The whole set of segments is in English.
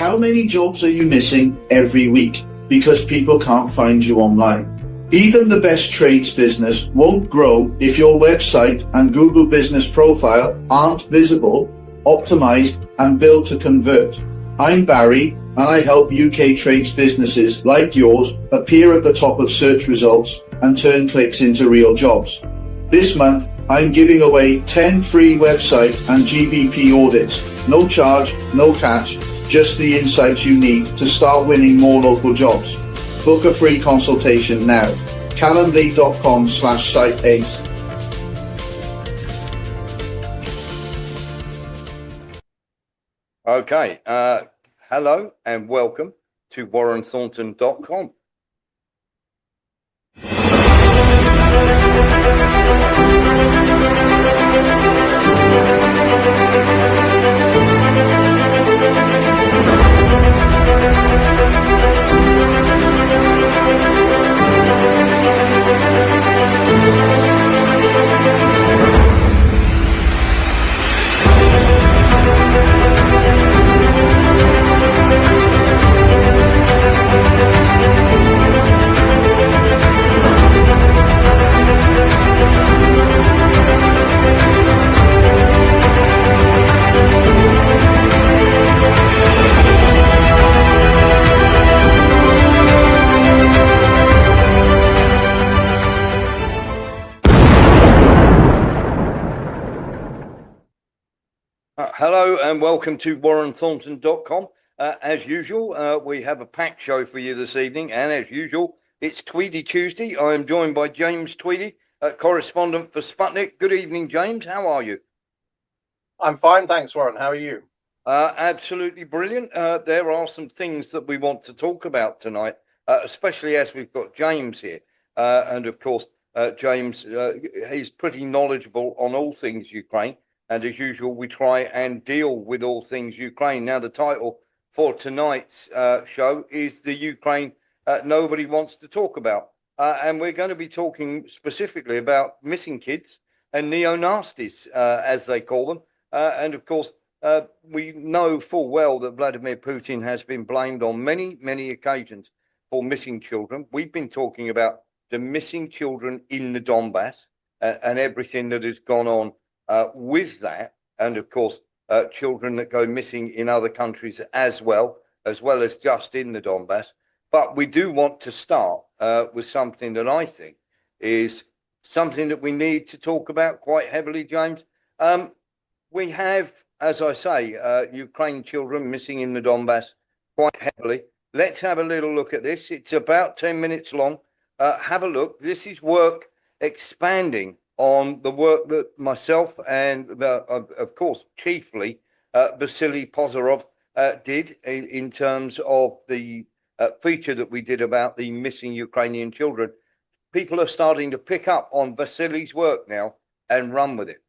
How many jobs are you missing every week because people can't find you online? Even the best trades business won't grow if your website and Google business profile aren't visible, optimized, and built to convert. I'm Barry, and I help UK trades businesses like yours appear at the top of search results and turn clicks into real jobs. This month, I'm giving away 10 free website and GBP audits. No charge, no catch, just the insights you need to start winning more local jobs. Book a free consultation now. calendly.com/siteace. Okay, hello and welcome to warrenthornton.com. Hello and welcome to warrenthornton.com. As usual, we have a packed show for you this evening, and as usual, it's Tweedy Tuesday. I am joined by James Tweedy, correspondent for Sputnik. Good evening, James. How are you? I'm fine, thanks, Warren. How are you? Absolutely brilliant. There are some things that we want to talk about tonight, especially as we've got James here. And of course, James, he's pretty knowledgeable on all things Ukraine. And as usual, we try and deal with all things Ukraine. Now, the title for tonight's show is the Ukraine nobody wants to talk about. And we're going to be talking specifically about missing kids and neo-Nazis, as they call them. And of course, we know full well that Vladimir Putin has been blamed on many, many occasions for missing children. We've been talking about the missing children in the Donbass and everything that has gone on with that, and of course, children that go missing in other countries as well as just in the Donbass. But we do want to start with something that I think is something that we need to talk about quite heavily, James. We have, as I say, Ukraine children missing in the Donbass quite heavily. Let's have a little look at this. It's about 10 minutes long. Have a look. This is work expanding on the work that myself and, of course, chiefly Vasily Pozorov did in terms of the feature that we did about the missing Ukrainian children. People are starting to pick up on Vasily's work now and run with it.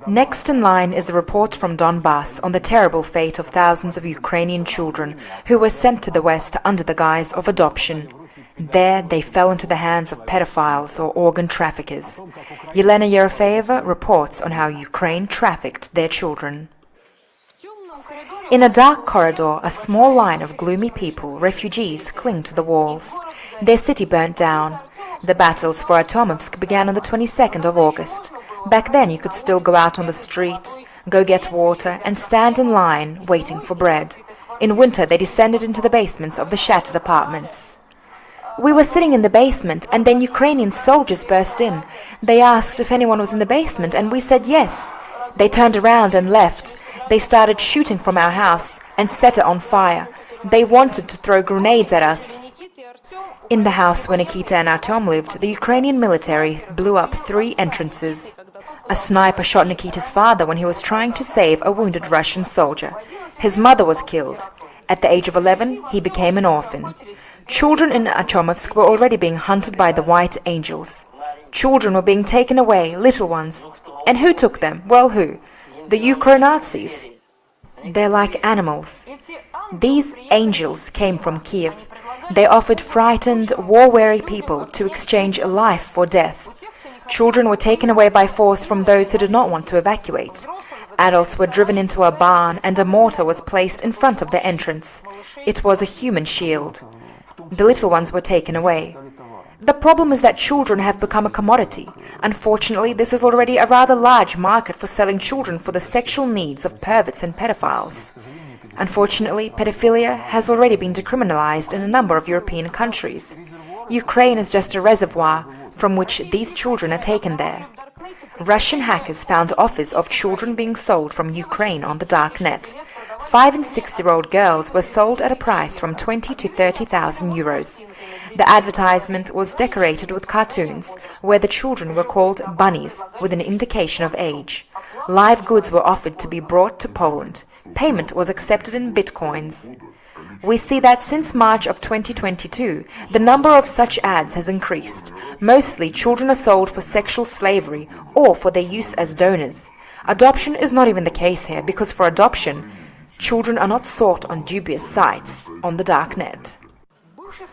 Next in line is a report from Donbass on the terrible fate of thousands of Ukrainian children who were sent to the West under the guise of adoption. There, they fell into the hands of pedophiles or organ traffickers. Yelena Yerofeeva reports on how Ukraine trafficked their children. In a dark corridor, a small line of gloomy people, refugees, cling to the walls. Their city burnt down. The battles for Atomovsk began on the 22nd of August. Back then, you could still go out on the street, go get water, and stand in line, waiting for bread. In winter, they descended into the basements of the shattered apartments. We were sitting in the basement, and then Ukrainian soldiers burst in. They asked if anyone was in the basement, and we said yes. They turned around and left. They started shooting from our house and set it on fire. They wanted to throw grenades at us. In the house where Nikita and Artem lived, the Ukrainian military blew up 3 entrances. A sniper shot Nikita's father when he was trying to save a wounded Russian soldier. His mother was killed. At the age of 11, he became an orphan. Children in Atomovsk were already being hunted by the White Angels. Children were being taken away, little ones. And who took them? Well, who? The Ukro-Nazis. They're like animals. These angels came from Kiev. They offered frightened, war-weary people to exchange life for death. Children were taken away by force from those who did not want to evacuate. Adults were driven into a barn and a mortar was placed in front of the entrance. It was a human shield. The little ones were taken away. The problem is that children have become a commodity. Unfortunately, this is already a rather large market for selling children for the sexual needs of perverts and pedophiles. Unfortunately, pedophilia has already been decriminalized in a number of European countries. Ukraine is just a reservoir from which these children are taken there. Russian hackers found offers of children being sold from Ukraine on the dark net. 5- and 6-year-old girls were sold at a price from 20 to 30,000 euros. The advertisement was decorated with cartoons, where the children were called bunnies, with an indication of age. Live goods were offered to be brought to Poland. Payment was accepted in bitcoins. We see that since March of 2022, the number of such ads has increased. Mostly, children are sold for sexual slavery or for their use as donors. Adoption is not even the case here, because for adoption, children are not sought on dubious sites on the dark net.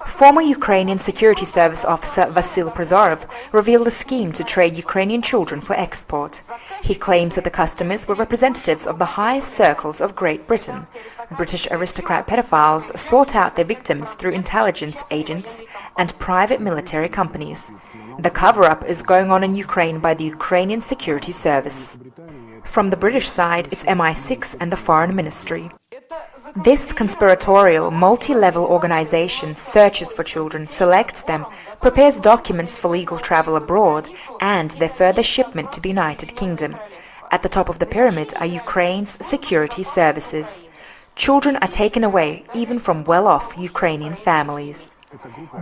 Former Ukrainian Security Service officer Vasil Prozorov revealed a scheme to trade Ukrainian children for export. He claims that the customers were representatives of the highest circles of Great Britain. British aristocrat pedophiles sought out their victims through intelligence agents and private military companies. The cover-up is going on in Ukraine by the Ukrainian Security Service. From the British side, it's MI6 and the Foreign Ministry. This conspiratorial, multi-level organization searches for children, selects them, prepares documents for legal travel abroad, and their further shipment to the United Kingdom. At the top of the pyramid are Ukraine's security services. Children are taken away, even from well-off Ukrainian families.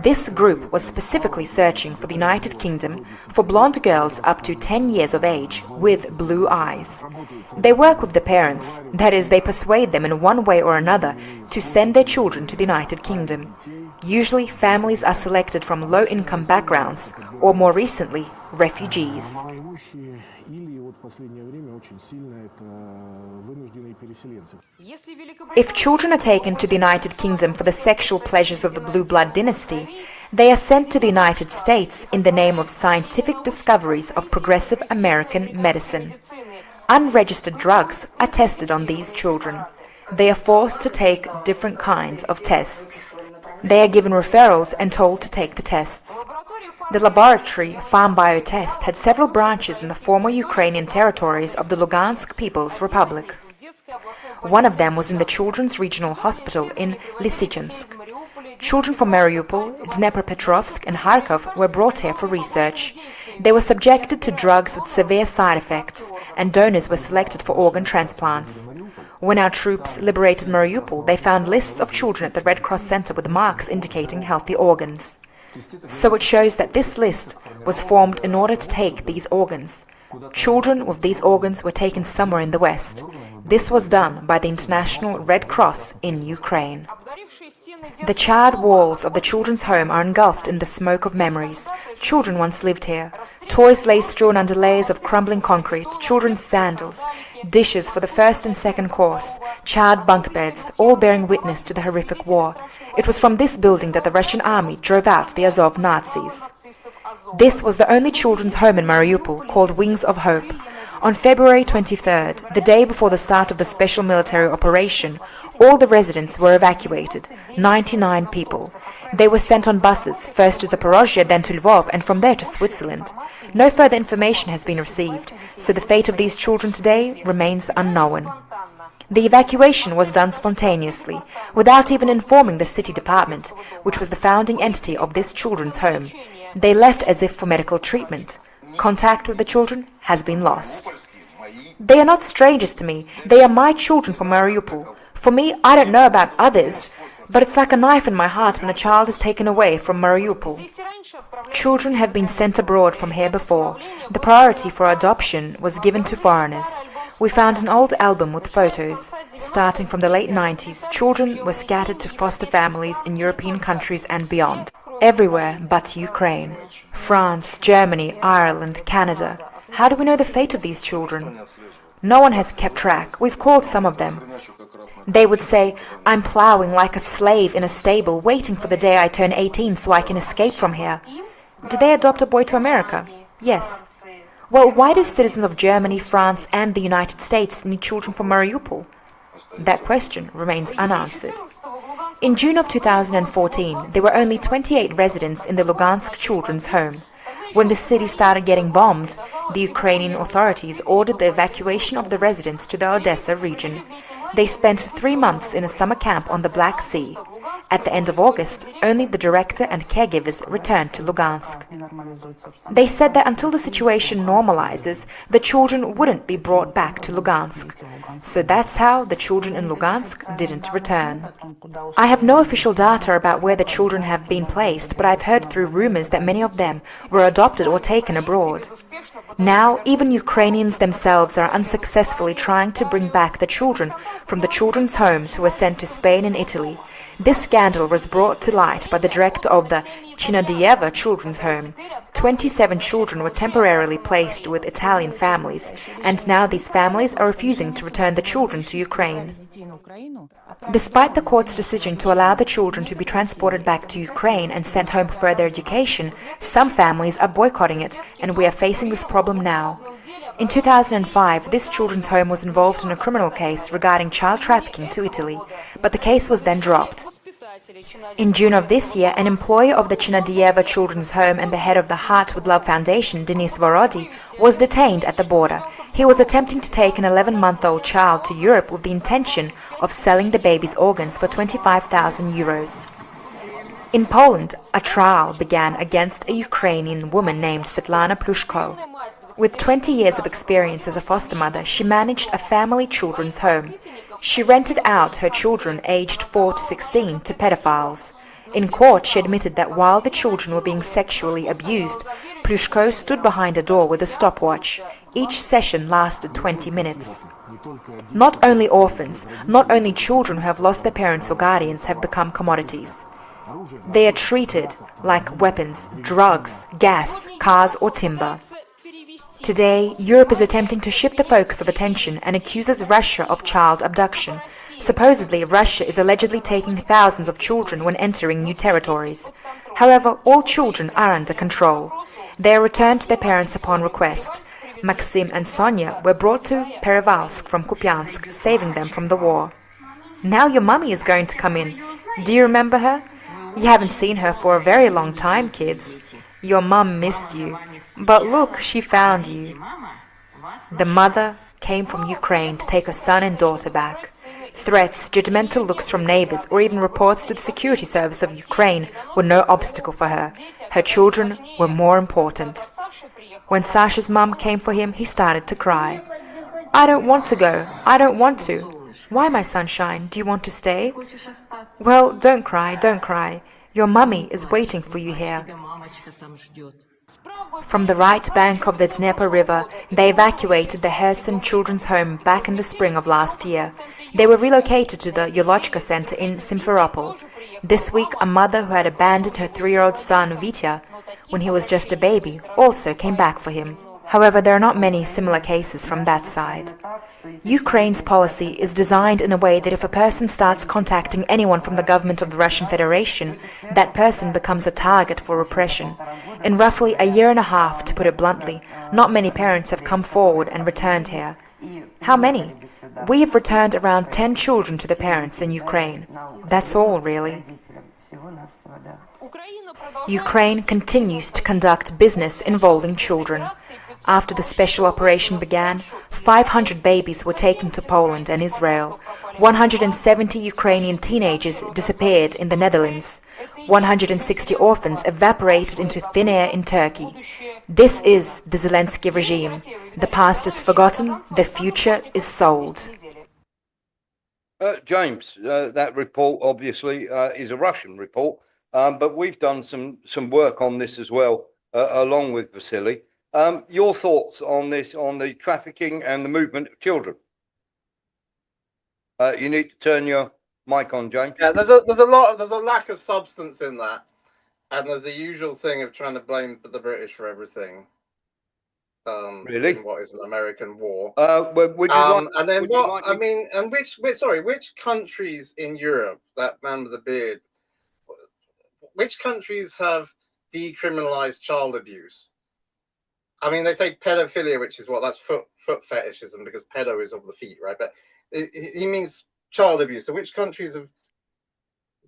This group was specifically searching for the United Kingdom for blonde girls up to 10 years of age with blue eyes. They work with the parents, that is, they persuade them in one way or another to send their children to the United Kingdom. Usually, families are selected from low-income backgrounds, or more recently, refugees. If children are taken to the United Kingdom for the sexual pleasures of the Blue Blood dynasty, they are sent to the United States in the name of scientific discoveries of progressive American medicine. Unregistered drugs are tested on these children. They are forced to take different kinds of tests. They are given referrals and told to take the tests. The laboratory Farm Biotest had several branches in the former Ukrainian territories of the Lugansk People's Republic. One of them was in the Children's Regional Hospital in Lysychansk. Children from Mariupol, Dnepropetrovsk and Kharkov were brought here for research. They were subjected to drugs with severe side effects, and donors were selected for organ transplants. When our troops liberated Mariupol, they found lists of children at the Red Cross Center with marks indicating healthy organs. So it shows that this list was formed in order to take these organs. Children with these organs were taken somewhere in the West. This was done by the International Red Cross in Ukraine. The charred walls of the children's home are engulfed in the smoke of memories. Children once lived here. Toys lay strewn under layers of crumbling concrete, children's sandals, dishes for the first and second course, charred bunk beds, all bearing witness to the horrific war. It was from this building that the Russian army drove out the Azov Nazis. This was the only children's home in Mariupol, called Wings of Hope. On February 23rd, the day before the start of the special military operation, all the residents were evacuated, 99 people. They were sent on buses, first to Zaporozhye, then to Lvov, and from there to Switzerland. No further information has been received, so the fate of these children today remains unknown. The evacuation was done spontaneously, without even informing the city department, which was the founding entity of this children's home. They left as if for medical treatment. Contact with the children has been lost. They are not strangers to me. They are my children from Mariupol. For me, I don't know about others, but it's like a knife in my heart when a child is taken away from Mariupol. Children have been sent abroad from here before. The priority for adoption was given to foreigners. We found an old album with photos. Starting from the late 90s, children were scattered to foster families in European countries and beyond. Everywhere but Ukraine. France, Germany, Ireland, Canada. How do we know the fate of these children? No one has kept track. We've called some of them. They would say, "I'm plowing like a slave in a stable, waiting for the day I turn 18 so I can escape from here." Did they adopt a boy to America? Yes. Well, why do citizens of Germany, France, and the United States need children from Mariupol? That question remains unanswered. In June of 2014, there were only 28 residents in the Lugansk children's home. When the city started getting bombed, the Ukrainian authorities ordered the evacuation of the residents to the Odessa region. They spent 3 months in a summer camp on the Black Sea. At the end of August, only the director and caregivers returned to Lugansk. They said that until the situation normalizes, the children wouldn't be brought back to Lugansk. So that's how the children in Lugansk didn't return. I have no official data about where the children have been placed, but I've heard through rumors that many of them were adopted or taken abroad. Now, even Ukrainians themselves are unsuccessfully trying to bring back the children from the children's homes who were sent to Spain and Italy. This scandal was brought to light by the director of the Chinadieva Children's Home. 27 children were temporarily placed with Italian families, and now these families are refusing to return the children to Ukraine. Despite the court's decision to allow the children to be transported back to Ukraine and sent home for further education, some families are boycotting it, and we are facing this problem now. In 2005, this children's home was involved in a criminal case regarding child trafficking to Italy, but the case was then dropped. In June of this year, an employee of the Chinadieva Children's Home and the head of the Heart with Love Foundation, Denis Vorodi, was detained at the border. He was attempting to take an 11-month-old child to Europe with the intention of selling the baby's organs for 25,000 euros. In Poland, a trial began against a Ukrainian woman named Svetlana Plushko. With 20 years of experience as a foster mother, she managed a family children's home. She rented out her children aged 4 to 16 to pedophiles. In court, she admitted that while the children were being sexually abused, Plushko stood behind a door with a stopwatch. Each session lasted 20 minutes. Not only orphans, not only children who have lost their parents or guardians have become commodities. They are treated like weapons, drugs, gas, cars or timber. Today, Europe is attempting to shift the focus of attention and accuses Russia of child abduction. Supposedly, Russia is allegedly taking thousands of children when entering new territories. However, all children are under control. They are returned to their parents upon request. Maxim and Sonia were brought to Perevalsk from Kupiansk, saving them from the war. Now your mummy is going to come in. Do you remember her? You haven't seen her for a very long time, kids. Your mum missed you. But look, she found you. The mother came from Ukraine to take her son and daughter back. Threats, judgmental looks from neighbors, or even reports to the security service of Ukraine were no obstacle for her. Her children were more important. When Sasha's mum came for him, he started to cry. I don't want to go. I don't want to. Why, my sunshine? Do you want to stay? Well, don't cry, don't cry. Your mummy is waiting for you here. From the right bank of the Dnieper River, they evacuated the Kherson Children's Home back in the spring of last year. They were relocated to the Yolochka Center in Simferopol. This week, a mother who had abandoned her 3-year-old son, Vitya, when he was just a baby, also came back for him. However, there are not many similar cases from that side. Ukraine's policy is designed in a way that if a person starts contacting anyone from the government of the Russian Federation, that person becomes a target for repression. In roughly a year and a half, to put it bluntly, not many parents have come forward and returned here. How many? We have returned around 10 children to the parents in Ukraine. That's all, really. Ukraine continues to conduct business involving children. After the special operation began, 500 babies were taken to Poland and Israel. 170 Ukrainian teenagers disappeared in the Netherlands. 160 orphans evaporated into thin air in Turkey. This is the Zelensky regime. The past is forgotten, the future is sold. James, that report obviously is a Russian report, but we've done some work on this as well, along with Vasily. Your thoughts on this, on the trafficking and the movement of children? You need to turn your mic on, James. Yeah, there's a lack of substance in that, and there's the usual thing of trying to blame the British for everything. Really? In what is an American war? And then what? I mean, and which countries in Europe? That man with the beard. Which countries have decriminalized child abuse? I mean, they say pedophilia, which is that's foot fetishism, because pedo is of the feet, right? But he means child abuse. So which countries have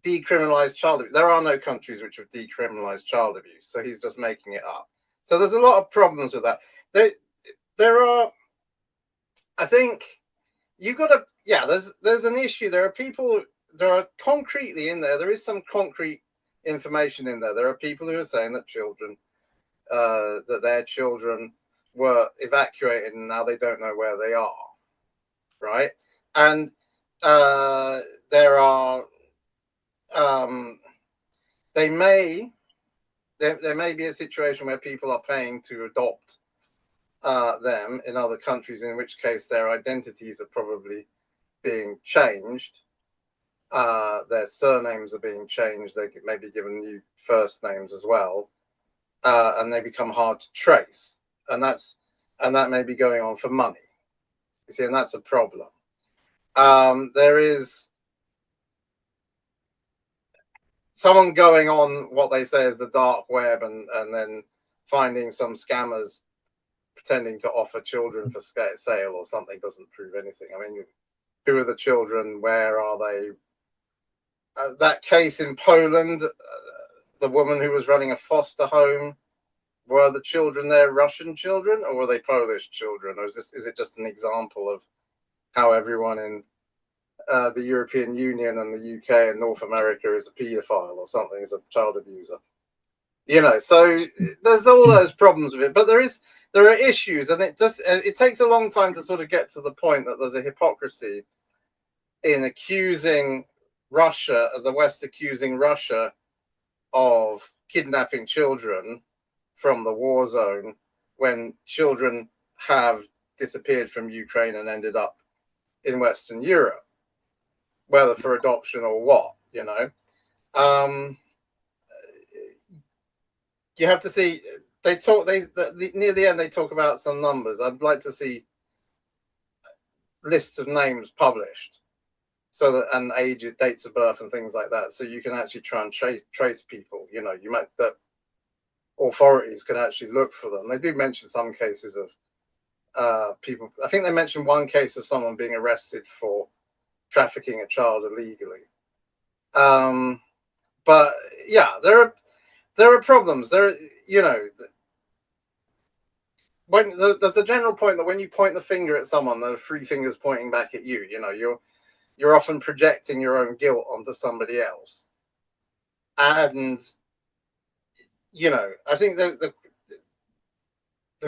decriminalized child abuse? There are no countries which have decriminalized child abuse. So he's just making it up. So there's a lot of problems with that. There are, I think, you got to, yeah, there's an issue. There are concretely in there is some concrete information in there. There are people who are saying that that their children were evacuated and now they don't know where they are, right? And there are there may be a situation where people are paying to adopt them in other countries, in which case their identities are probably being changed. Their surnames are being changed. They may be given new first names as well, and they become hard to trace. And that may be going on for money. You see, and that's a problem. There is someone going on what they say is the dark web, and then finding some scammers pretending to offer children for sale or something doesn't prove anything. I mean, who are the children? Where are they? That case in Poland, the woman who was running a foster home, were the children there Russian children, or were they Polish children? Or is it just an example of how everyone in the European Union and the UK and North America is a paedophile or something, is a child abuser? You know, so there's all those problems with it, but there are issues, and it takes a long time to sort of get to the point that there's a hypocrisy in accusing Russia, the West accusing Russia of kidnapping children from the war zone, when children have disappeared from Ukraine and ended up in Western Europe, whether for adoption or what, you know. You have to see, near the end they talk about some numbers. I'd like to see lists of names published, so that, and ages, dates of birth and things like that, so you can actually try and trace people. You know, that authorities can actually look for them. They do mention some cases of people. I think they mentioned one case of someone being arrested for trafficking a child illegally. But yeah, there are problems. There's a general point that when you point the finger at someone, there are three fingers pointing back at you. You know, you're often projecting your own guilt onto somebody else. And, you know, I think the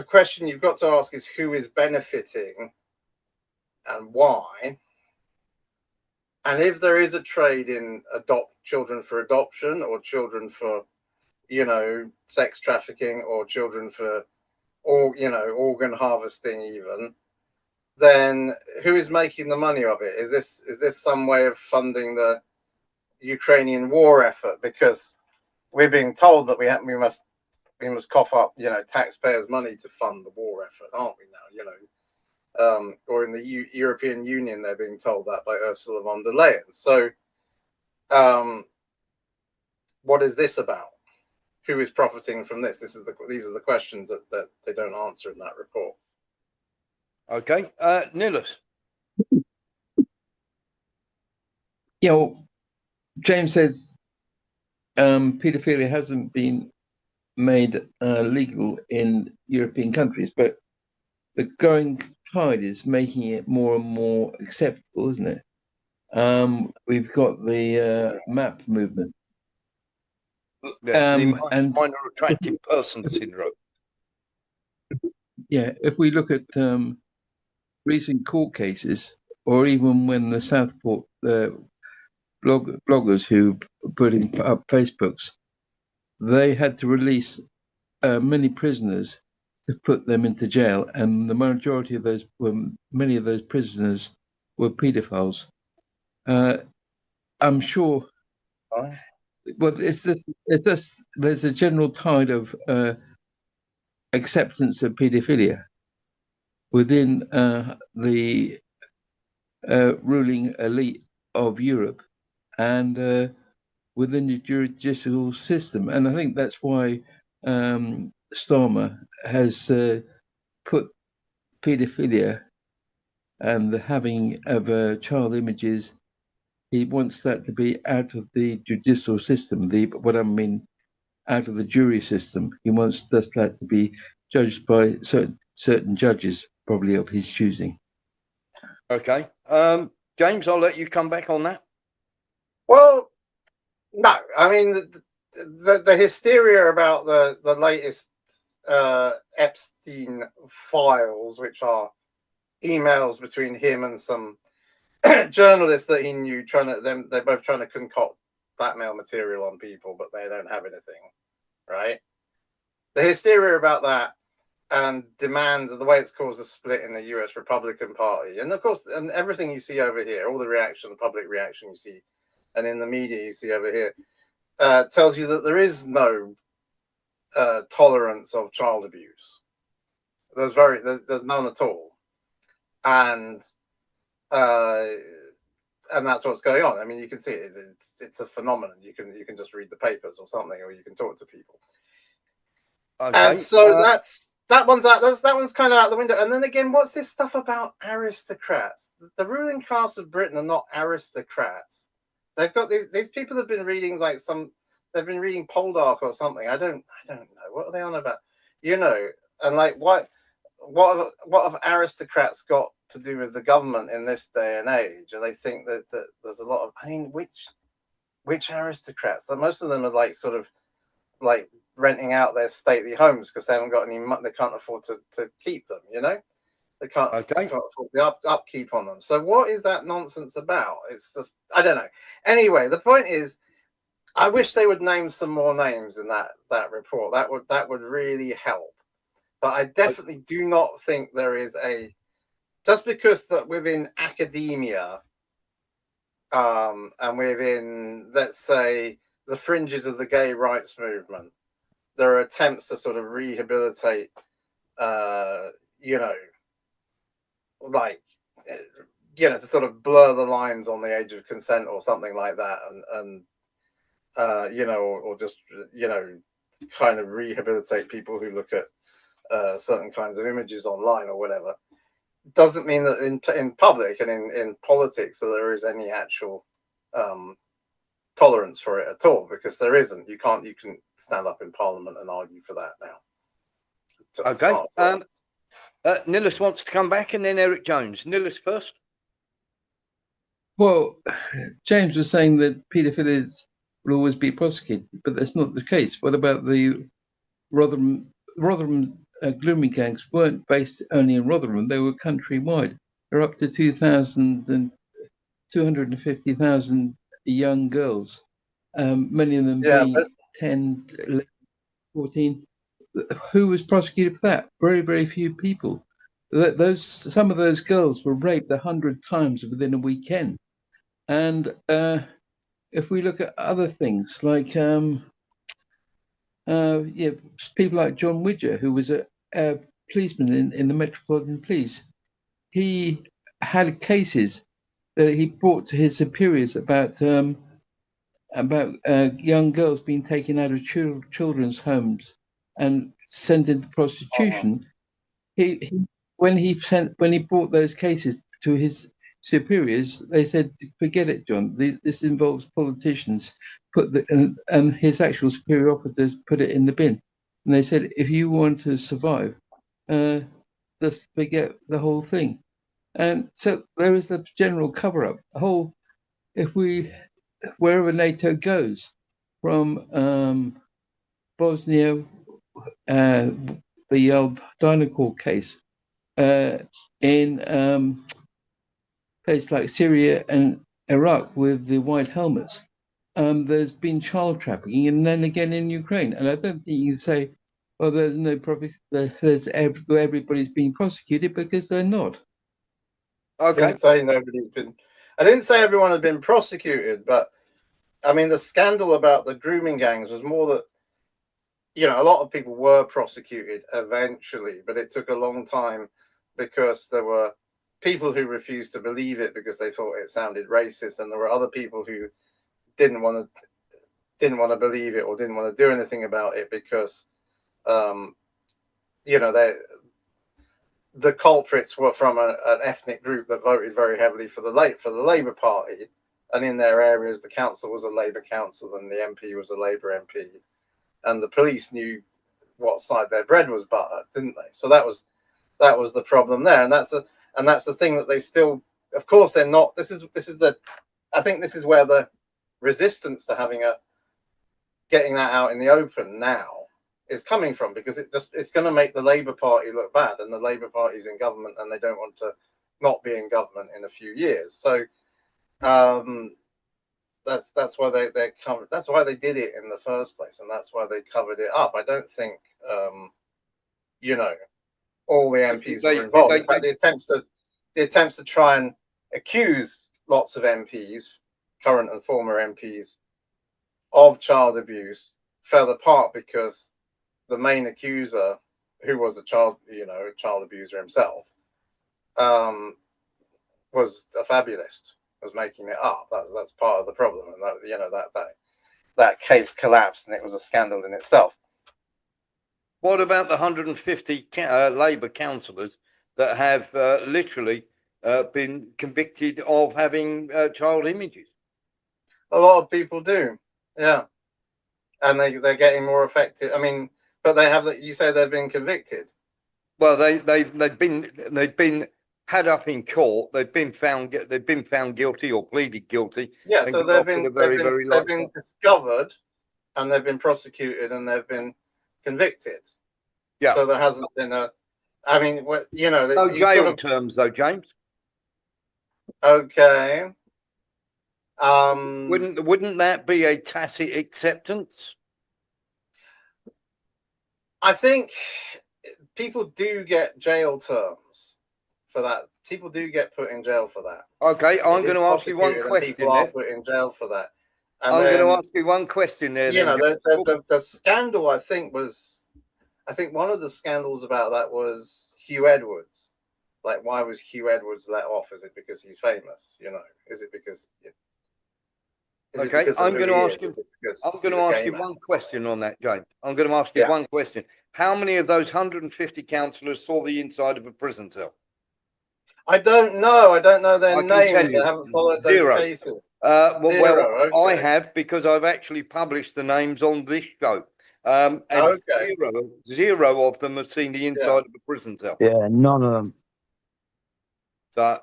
question you've got to ask is who is benefiting and why. And if there is a trade in children for adoption, or children for, you know, sex trafficking, or children for, or, you know, organ harvesting even, then who is making the money of it? Is this some way of funding the Ukrainian war effort? Because we're being told that we must cough up, you know, taxpayers' money to fund the war effort, aren't we now? You know, or in the European Union, they're being told that by Ursula von der Leyen. So, what is this about? Who is profiting from this? These are the questions that they don't answer in that report. Okay, Nicholas. Yeah, well, James says paedophilia hasn't been made legal in European countries, but the growing tide is making it more and more acceptable, isn't it? We've got the MAP movement. Yes, the minor attractive person syndrome. Yeah, if we look at recent court cases, or even when the Southport bloggers who put up Facebooks, they had to release many prisoners to put them into jail, and the majority of many of those prisoners were paedophiles. I'm sure. Well, there's a general tide of acceptance of paedophilia within the ruling elite of Europe and within the judicial system, and I think that's why Starmer has put paedophilia and the having of child images. He wants that to be out of the judicial system. Out of the jury system. He wants that to be judged by certain judges, probably of his choosing. Okay. James, I'll let you come back on that. Well, no, I mean the hysteria about the latest Epstein files, which are emails between him and some journalists that he knew, they're both trying to concoct blackmail material on people, but they don't have anything, right? The hysteria about that and demands of the way it's caused a split in the US Republican Party, and of course, and everything you see over here, all the reaction, the public reaction you see, and in the media you see over here, tells you that there is no tolerance of child abuse. There's none at all, and that's what's going on. I mean, you can see it's a phenomenon. You can just read the papers or something, or you can talk to people. Okay. And so that one's kind of out the window. And then again, what's this stuff about aristocrats? The ruling class of Britain are not aristocrats. They've got these people have been reading they've been reading Poldark or something. I don't know. What are they on about? And like what have aristocrats got to do with the government in this day and age? And they think that there's a lot of, I mean, which aristocrats? Most of them are like sort of like renting out their stately homes because they haven't got any money. They can't afford to keep them. They can't afford the upkeep on them. So what is that nonsense about? It's just, I don't know. Anyway, the point is, I wish they would name some more names in that report. That would really help. But I definitely do not think there is just because that within academia and within, let's say, the fringes of the gay rights movement, there are attempts to sort of rehabilitate, to sort of blur the lines on the age of consent or something like that, or just, kind of rehabilitate people who look at certain kinds of images online or whatever, doesn't mean that in public and in politics that there is any actual tolerance for it at all, because there isn't. You can stand up in Parliament and argue for that now. Okay. Nillis wants to come back, and then Eric Jones. Nillis first. Well, James was saying that paedophiles will always be prosecuted, but that's not the case. What about the Rotherham grooming gangs weren't based only in Rotherham, they were countrywide. They're up to 250,000 young girls, many of them being 10, 11, 14. Who was prosecuted for that? Very, very few people. Some of those girls were raped 100 times within a weekend. And if we look at other things like people like John Widger, who was a policeman in the Metropolitan Police, he had cases that he brought to his superiors about young girls being taken out of children's homes and sent into prostitution. When he brought those cases to his superiors, they said, "Forget it, John. This involves politicians." And his actual superior officers put it in the bin. And they said, "If you want to survive, just forget the whole thing." And so there is a general cover-up. Wherever NATO goes, from Bosnia, the Dynacor case, in places like Syria and Iraq with the white helmets, there's been child trafficking, and then again in Ukraine. And I don't think you can say, "Oh, there's no profit. Everybody's being prosecuted," because they're not. Okay. I didn't say everyone had been prosecuted, but I mean, the scandal about the grooming gangs was more that, a lot of people were prosecuted eventually, but it took a long time because there were people who refused to believe it because they thought it sounded racist, and there were other people who didn't want to believe it or didn't want to do anything about it because you know, the culprits were from an ethnic group that voted very heavily for the Labour Party, and in their areas the council was a Labour council and the MP was a Labour MP, and the police knew what side their bread was buttered, didn't they? So that was the problem there, and that's the thing that they still, of course, they're not. This is the, I think this is where the resistance to getting that out in the open now is coming from, because it's going to make the Labour Party look bad, and the Labour Party's in government and they don't want to not be in government in a few years. So that's why they're covered. That's why they did it in the first place, and that's why they covered it up. I don't think you know, all the MPs were involved. In fact, the attempts to try and accuse lots of MPs, current and former MPs, of child abuse fell apart because the main accuser, who was a child abuser himself, was a fabulist, was making it up. That's part of the problem, and that case collapsed, and it was a scandal in itself. What about the 150 Labour councillors that have literally been convicted of having child images? A lot of people do, yeah, and they're getting more effective. I mean, but they have that. You say they've been convicted. Well, they've been had up in court. They've been found guilty or pleaded guilty. Yeah, so they've been discovered, and they've been prosecuted, and they've been convicted. Yeah. So there hasn't been no jail terms though, James. Okay. Wouldn't that be a tacit acceptance? I think people do get jail terms for that. People do get put in jail for that. Okay, I'm going to ask you one question. People are put in jail for that. And I'm going to ask you one question there. The scandal, I think one of the scandals about that was Hugh Edwards. Like, why was Hugh Edwards let off? Is it because he's famous? Is it because? Okay, I'm going to ask you one question on that, James. I'm going to ask you one question. How many of those 150 councillors saw the inside of a prison cell? I don't know. I don't know their names. I haven't followed those cases. Okay. I have, because I've actually published the names on this show. And zero of them have seen the inside of a prison cell. Yeah, none of them. So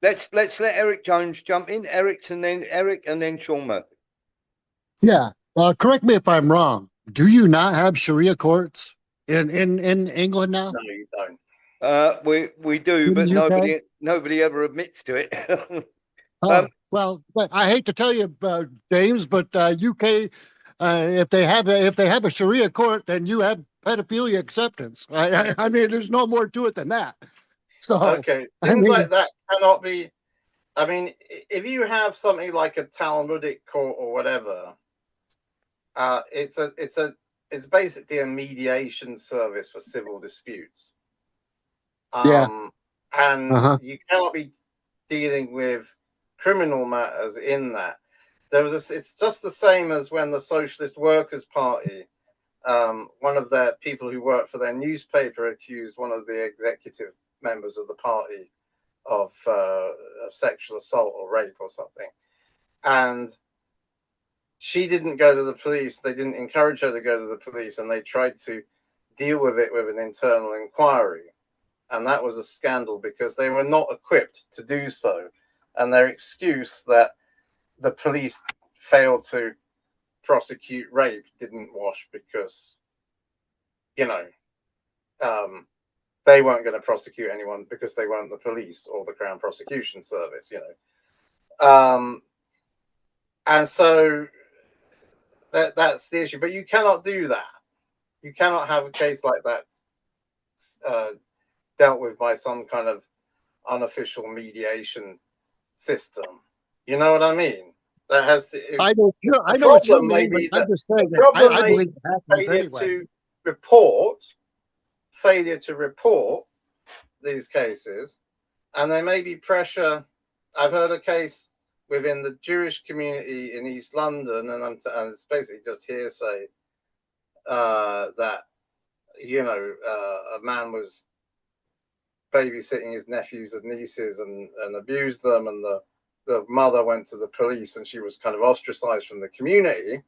let's let Eric Jones jump in. Eric and then Sean Murphy. Yeah. Correct me if I'm wrong. Do you not have Sharia courts in England now? No, you don't. We do, but nobody ever admits to it. Well, but I hate to tell you, James, but UK, if they have a Sharia court, then you have pedophilia acceptance. I mean, there's no more to it than that. So okay, things like that cannot be. I mean, if you have something like a Talmudic court or whatever, it's basically a mediation service for civil disputes. And you cannot be dealing with criminal matters in that. It's just the same as when the Socialist Workers' Party, one of their people who worked for their newspaper, accused one of the executive members of the party of sexual assault or rape or something, and she didn't go to the police. They didn't encourage her to go to the police, and they tried to deal with it with an internal inquiry, and that was a scandal because they were not equipped to do so, and their excuse that the police failed to prosecute rape didn't wash because they weren't going to prosecute anyone because they weren't the police or the Crown Prosecution Service, and so that's the issue. But you cannot do that. You cannot have a case like that dealt with by some kind of unofficial mediation system. You know what I mean? That has. I know what you mean. I'm just saying I believe it happens anyway. Failure to report these cases, and there may be pressure. I've heard a case within the Jewish community in East London, and it's basically just hearsay, that a man was babysitting his nephews and nieces and abused them, and the mother went to the police and she was kind of ostracized from the community.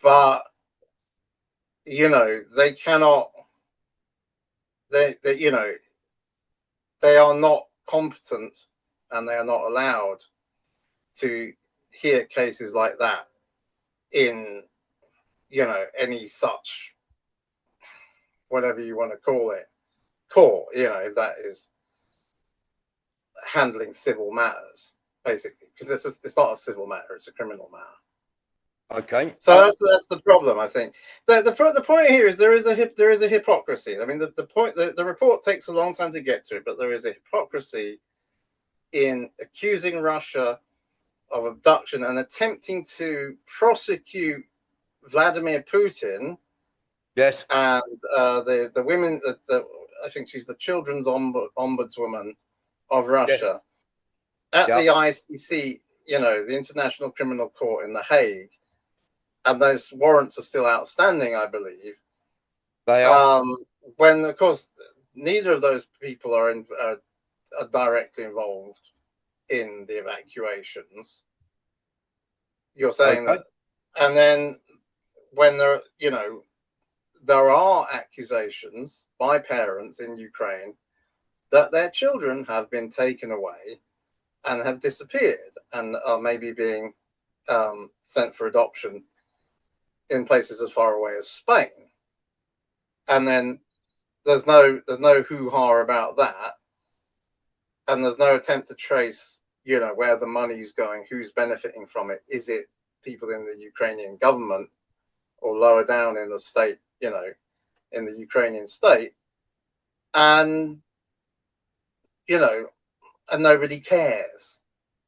But they cannot, they are not competent, and they are not allowed to hear cases like that in any such, whatever you want to call it, court, if that is handling civil matters, basically, because it's not a civil matter, it's a criminal matter. Okay. So that's the problem, I think. The point here is there is a hypocrisy. I mean, the point, the report takes a long time to get to it, but there is a hypocrisy in accusing Russia of abduction and attempting to prosecute Vladimir Putin. Yes. And the women, I think she's the children's ombudswoman of Russia, at the ICC, the International Criminal Court in The Hague, and those warrants are still outstanding, I believe. They are. When, of course, neither of those people are directly involved in the evacuations. You're saying that, and then when there are accusations by parents in Ukraine that their children have been taken away and have disappeared and are maybe being sent for adoption in places as far away as Spain. And then there's no hoo-ha about that. And there's no attempt to trace, where the money's going, who's benefiting from it. Is it people in the Ukrainian government or lower down in the state, in the Ukrainian state? And, and nobody cares,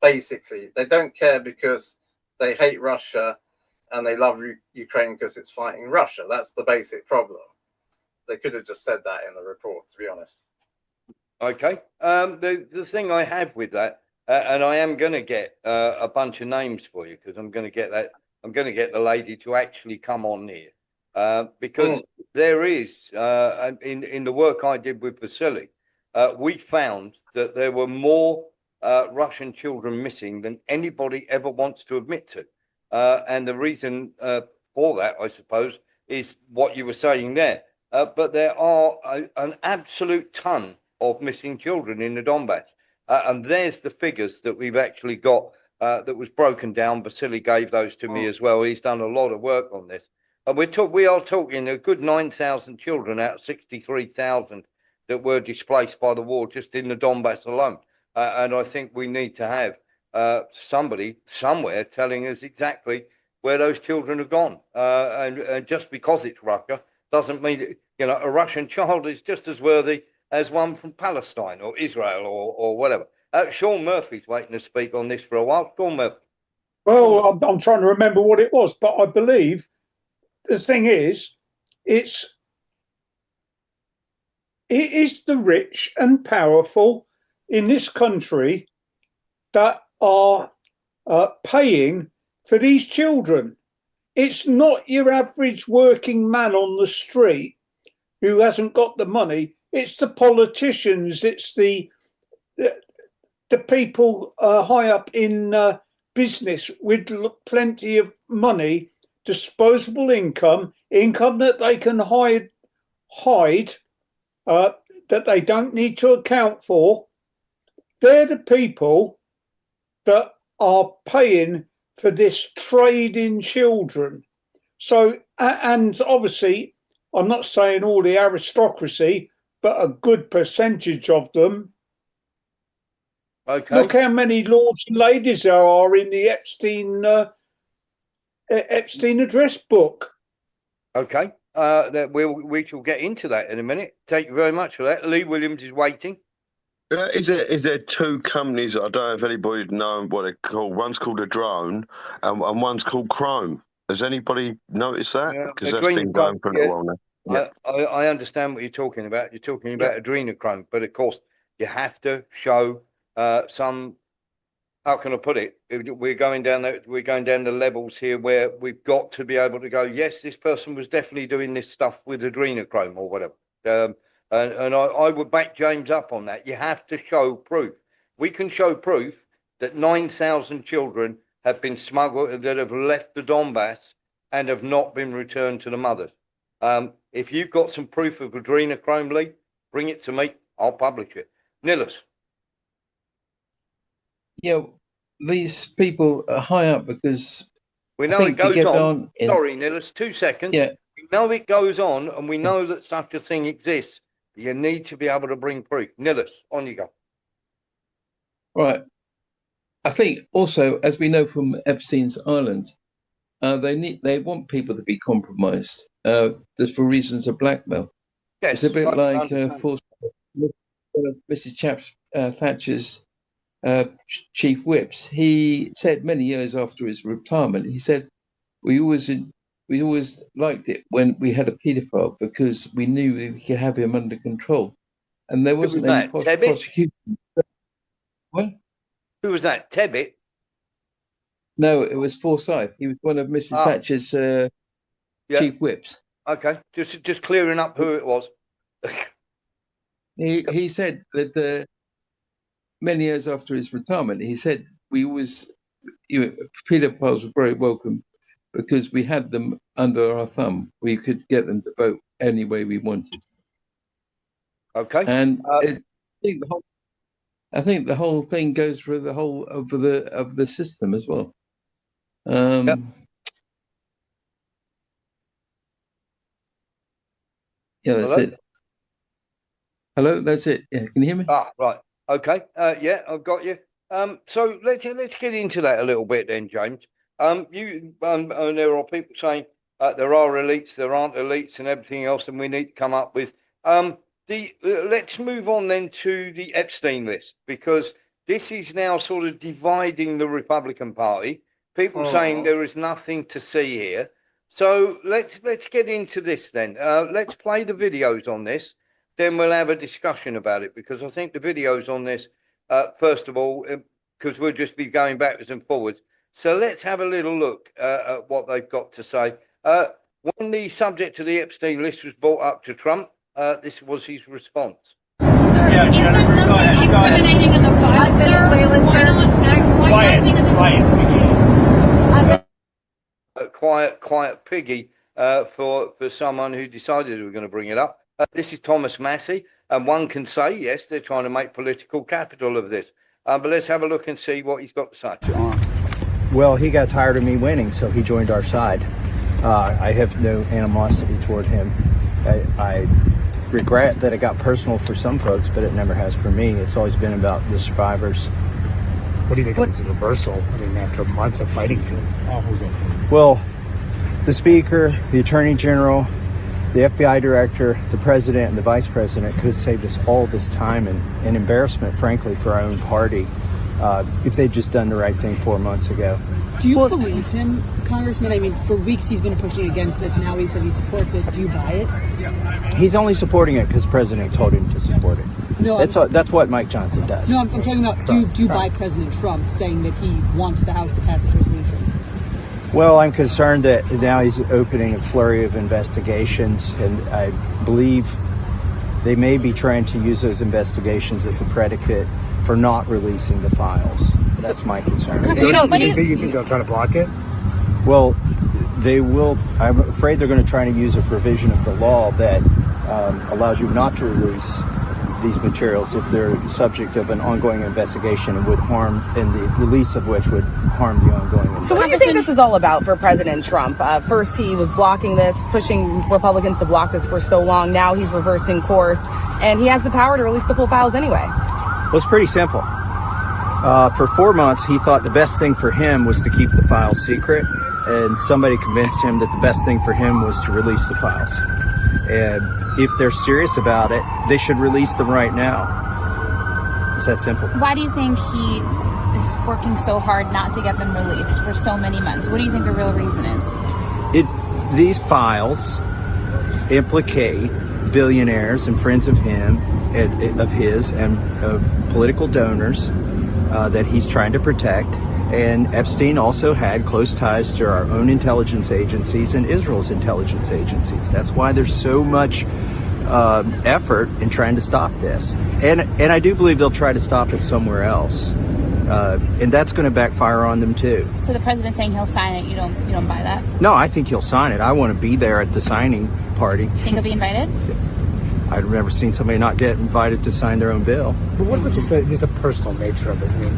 basically. They don't care because they hate Russia and they love Ukraine because it's fighting Russia. That's the basic problem. They could have just said that in the report, to be honest. Okay. The thing I have with that, and I am going to get a bunch of names for you, because I'm going to get that. I'm going to get the lady to actually come on here, because there is in the work I did with Vasily, we found that there were more Russian children missing than anybody ever wants to admit to, and the reason for that, I suppose, is what you were saying there. But there are an absolute ton of missing children in the Donbass. And there's the figures that we've actually got that was broken down. Vasily gave those to me as well. He's done a lot of work on this. And we are talking a good 9,000 children out of 63,000 that were displaced by the war just in the Donbass alone. And I think we need to have somebody somewhere telling us exactly where those children have gone. And just because it's Russia doesn't mean, a Russian child is just as worthy as one from Palestine or Israel or whatever. Sean Murphy's waiting to speak on this for a while. Sean Murphy. Well, I'm trying to remember what it was, but I believe the thing is, it is the rich and powerful in this country that are paying for these children. It's not your average working man on the street who hasn't got the money. It's the politicians. It's the people high up in business with plenty of money, disposable income that they can hide, that they don't need to account for. They're the people that are paying for this trade in children. So, and obviously, I'm not saying all the aristocracy, but a good percentage of them. Okay. Look how many lords and ladies there are in the Epstein address book. Okay. We shall get into that in a minute. Thank you very much for that. Lee Williams is waiting. Is there two companies? I don't know if anybody knows what they're called. One's called a drone, and one's called Chrome. Has anybody noticed that? Because that's been going for a little while now. Yeah. I understand what you're talking about. You're talking about adrenochrome, but of course you have to show some how can I put it? We're going down the levels here where we've got to be able to go, yes, this person was definitely doing this stuff with adrenochrome or whatever. And I would back James up on that. You have to show proof. We can show proof that 9,000 children have been smuggled, that have left the Donbass and have not been returned to the mothers. If you've got some proof of adrenochrome leak, bring it to me. I'll publish it. Nilis. Yeah, these people are high up because we know it goes on. Sorry, Nilis, 2 seconds. Yeah. We know it goes on, and we know that such a thing exists. You need to be able to bring proof. Nilis, on you go. Right. I think also, as we know from Epstein's Island, they want people to be compromised. Just for reasons of blackmail. Yes, it's a bit like Mrs. Thatcher's chief whips. He said many years after his retirement, he said, we always liked it when we had a paedophile because we knew we could have him under control, and there wasn't any prosecution. What? Who was that? Tebbit? No, it was Forsyth. He was one of Mrs. Thatcher's chief whips. Okay, just clearing up who it was. He said that many years after his retirement, he said we always, paedophiles were very welcome because we had them under our thumb. We could get them to vote any way we wanted. Okay, and I think the whole thing goes through the whole of the system as well. Yep. Yeah, that's it. Hello, that's it. Yeah, can you hear me? Right. Okay. Yeah, I've got you. So let's get into that a little bit then, James. And there are people saying there are elites, there aren't elites, and everything else, and we need to come up with let's move on then to the Epstein list, because this is now sort of dividing the Republican Party. People saying there is nothing to see here. So let's get into this then. Let's play the videos on this. Then we'll have a discussion about it, because I think the videos on this, first of all, because we'll just be going backwards and forwards. So let's have a little look at what they've got to say. When the subject to the Epstein list was brought up to Trump, this was his response. Sir, yeah, Jennifer, go ahead. Incriminating in the file, Venezuela, Quiet piggy for someone who decided we were going to bring it up. This is Thomas Massey, and one can say, yes, they're trying to make political capital of this. But let's have a look and see what he's got to say. Well, he got tired of me winning, so he joined our side. I have no animosity toward him. I regret that it got personal for some folks, but it never has for me. It's always been about the survivors. What do you think was the reversal? I mean, after months of fighting him. Well, the Speaker, the Attorney General, the FBI Director, the President, and the Vice President could have saved us all this time and embarrassment, frankly, for our own party if they'd just done the right thing 4 months ago. Do you believe him, Congressman? I mean, for weeks he's been pushing against this. Now he says he supports it. Do you buy it? He's only supporting it because the President told him to support it. No, that's what Mike Johnson does. No, I'm talking about, do you buy President Trump saying that he wants the House to pass this resolution? Well, I'm concerned that now he's opening a flurry of investigations, and I believe they may be trying to use those investigations as a predicate for not releasing the files. That's my concern. Do you think they'll try to block it? Well, they will. I'm afraid they're going to try to use a provision of the law that allows you not to release these materials if they're subject of an ongoing investigation and would harm, and the release of which would harm the ongoing investigation. So what do you think this is all about for President Trump? First he was blocking this, pushing Republicans to block this for so long. Now he's reversing course, and he has the power to release the full files anyway. Well, it's pretty simple. For 4 months, he thought the best thing for him was to keep the files secret, and somebody convinced him that the best thing for him was to release the files. And if they're serious about it, they should release them right now. It's that simple. Why do you think he is working so hard not to get them released for so many months? What do you think the real reason is? These files implicate billionaires and friends of him, of his, and political donors that he's trying to protect. And Epstein also had close ties to our own intelligence agencies and Israel's intelligence agencies. That's why there's so much effort in trying to stop this. And I do believe they'll try to stop it somewhere else. And that's going to backfire on them too. So the president's saying he'll sign it. You don't buy that? No, I think he'll sign it. I want to be there at the signing party. Think he'll be invited? I've never seen somebody not get invited to sign their own bill. But what about just a personal nature of this? I mean,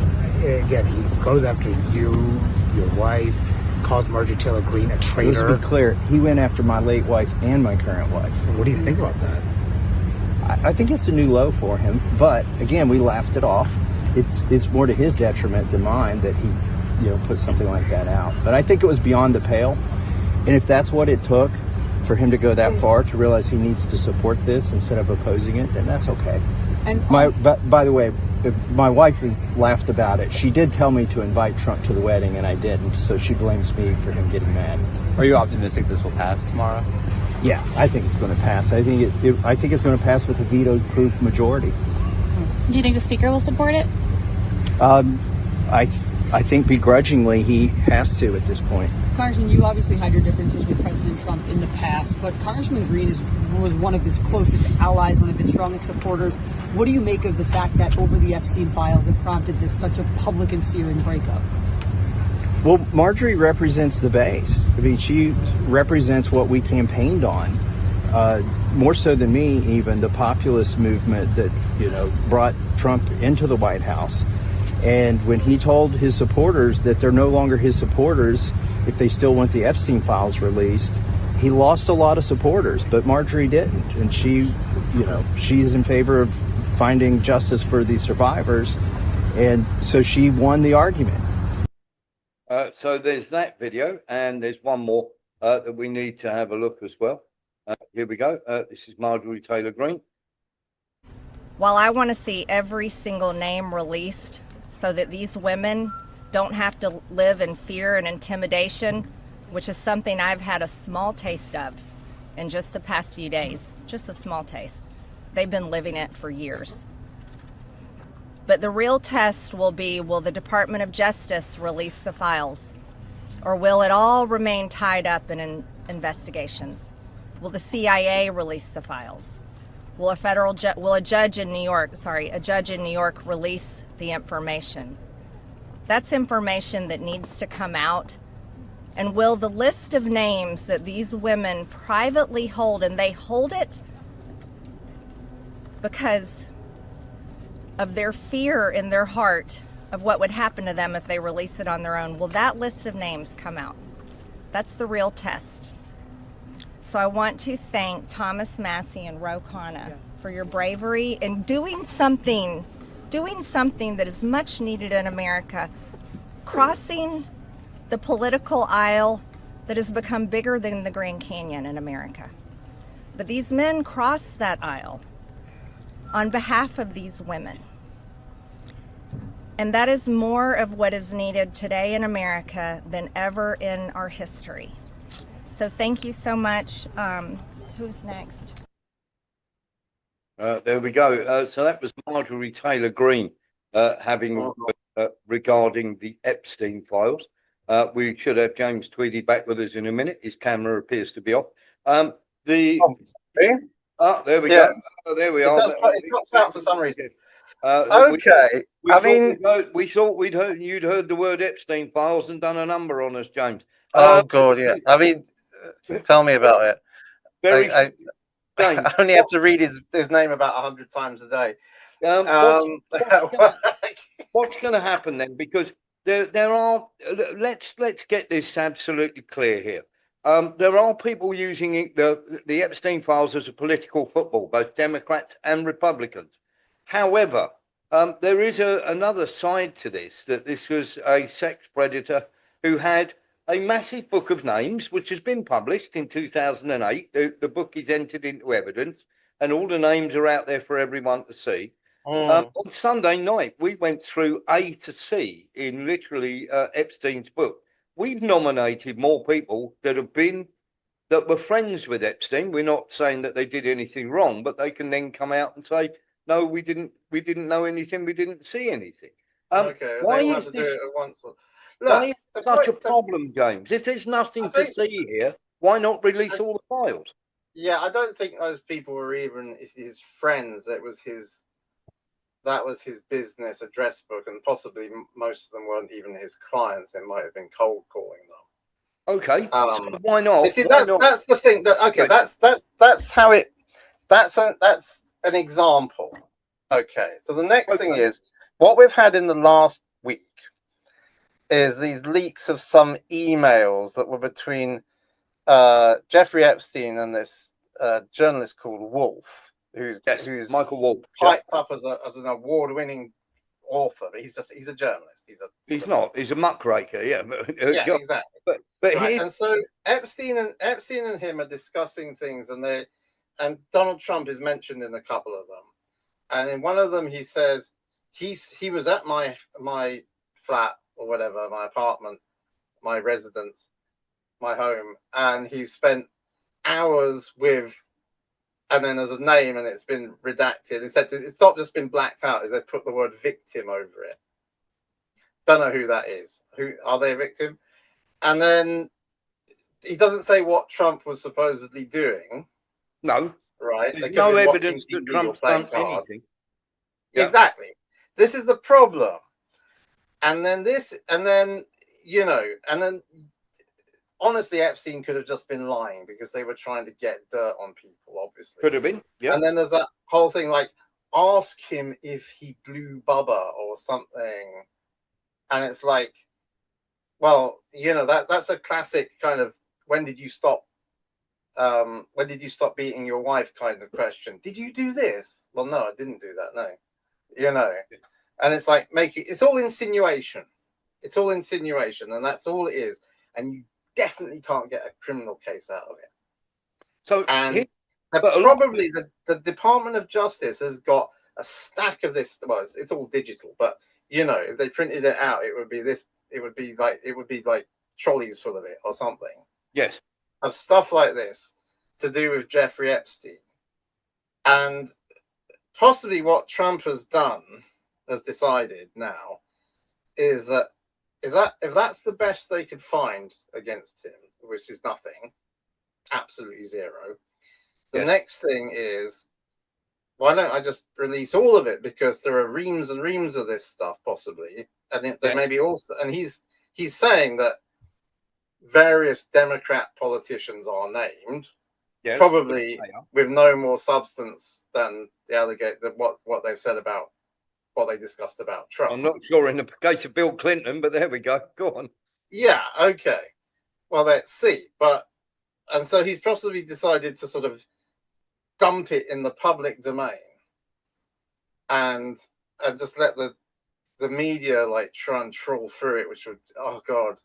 again, he goes after you, your wife, calls Marjorie Taylor Greene a traitor. Let's be clear, he went after my late wife and my current wife. What do you think about that? I think it's a new low for him, but again, we laughed it off. It's more to his detriment than mine that he, put something like that out. But I think it was beyond the pale, and if that's what it took for him to go that far to realize he needs to support this instead of opposing it, then that's okay. And by the way, my wife has laughed about it. She did tell me to invite Trump to the wedding, and I didn't, so she blames me for him getting mad. Are you optimistic this will pass tomorrow? Yeah, I think it's going to pass. I think it's going to pass with a veto-proof majority. Do you think the speaker will support it? I think begrudgingly he has to at this point. Congressman, you obviously had your differences with President Trump in the past, but Congressman Greene was one of his closest allies, one of his strongest supporters. What do you make of the fact that over the Epstein files it prompted this such a public and searing breakup? Well, Marjorie represents the base. I mean, she represents what we campaigned on, more so than me, even the populist movement that, brought Trump into the White House. And when he told his supporters that they're no longer his supporters if they still want the Epstein files released, he lost a lot of supporters, but Marjorie didn't. And she, she's in favor of finding justice for the survivors. And so she won the argument. So there's that video, and there's one more that we need to have a look as well. Here we go. This is Marjorie Taylor Greene. While I want to see every single name released so that these women don't have to live in fear and intimidation, which is something I've had a small taste of in just the past few days, just a small taste. They've been living it for years. But the real test will be, will the Department of Justice release the files? Or will it all remain tied up in investigations? Will the CIA release the files? Will a judge in New York release the information? That's information that needs to come out. And will the list of names that these women privately hold, and they hold it because of their fear in their heart of what would happen to them if they release it on their own, will that list of names come out? That's the real test. So I want to thank Thomas Massey and Ro Khanna for your bravery in doing something that is much needed in America, crossing the political aisle that has become bigger than the Grand Canyon in America. But these men crossed that aisle on behalf of these women. And that is more of what is needed today in America than ever in our history. So thank you so much. Who's next? There we go. So that was Marjorie Taylor Greene regarding the Epstein files. We should have James Tweedy back with us in a minute. His camera appears to be off. There we go. There we are. It drops out for some reason. Okay. We thought you'd heard the word Epstein files and done a number on us, James. Oh God, yeah. I mean, tell me about it. I only have to read his name about 100 times a day. What's going to happen then? Because there are. Let's get this absolutely clear here. There are people using the Epstein files as a political football, both Democrats and Republicans. However, there is another side to this, that this was a sex predator who had a massive book of names, which has been published in 2008. The book is entered into evidence, and all the names are out there for everyone to see. On Sunday night, we went through A to C in literally Epstein's book. We've nominated more people that were friends with Epstein. We're not saying that they did anything wrong, but they can then come out and say, no, we didn't know anything. We didn't see anything. Okay, why they will have is to do this? it at once. Why Look, is the it such a point, problem, James? If there's nothing to think, see here, why not release all the files? yeah, I don't think those people were even his friends. That was his business address book, and possibly most of them weren't even his clients. It might have been cold calling them. Okay, so why not? You see, that's the thing. That okay, that's how it. That's an example. Okay, so the next thing is what we've had in the last week is these leaks of some emails that were between Jeffrey Epstein and this journalist called Wolf, who's Michael Wolf, piped up as an award-winning author, but he's a journalist. He's not. He's a muckraker. Yeah. Yeah, exactly. But right. And so Epstein and him are discussing things, and Donald Trump is mentioned in a couple of them. And in one of them, he says he was at my flat or whatever, my apartment, my residence, my home, and he spent hours with. And then there's a name, and it's been redacted. It said it's not just been blacked out; is they put the word victim over it. Don't know who that is. Who are they a victim? And then he doesn't say what Trump was supposedly doing. No. Right. There's no evidence that Trump's done anything. Yeah. Exactly. This is the problem. And then honestly, Epstein could have just been lying because they were trying to get dirt on people, obviously. Could have been, yeah. And then there's that whole thing like, ask him if he blew Bubba or something. And it's like, well, that's a classic kind of, when did you stop beating your wife kind of question. Did you do this? Well, no, I didn't do that, no. And it's like, it's all insinuation. It's all insinuation, and that's all it is. And you definitely can't get a criminal case out of it. So, probably the Department of Justice has got a stack of this. Well, it's all digital, but if they printed it out, it would be like trolleys full of it or something. Yes, of stuff like this to do with Jeffrey Epstein, and possibly what Trump has decided now is that if that's the best they could find against him, which is nothing, absolutely zero. The next thing is, why don't I just release all of it, because there are reams and reams of this stuff possibly, and there may be also, and he's saying that various Democrat politicians are named, probably with no more substance than what they've said about what they discussed about Trump. I'm not sure in the case of Bill Clinton, but there we go. Go on. Yeah, okay. Well, let's see. And so he's possibly decided to sort of dump it in the public domain and just let the media like try and troll through it, which would, oh God,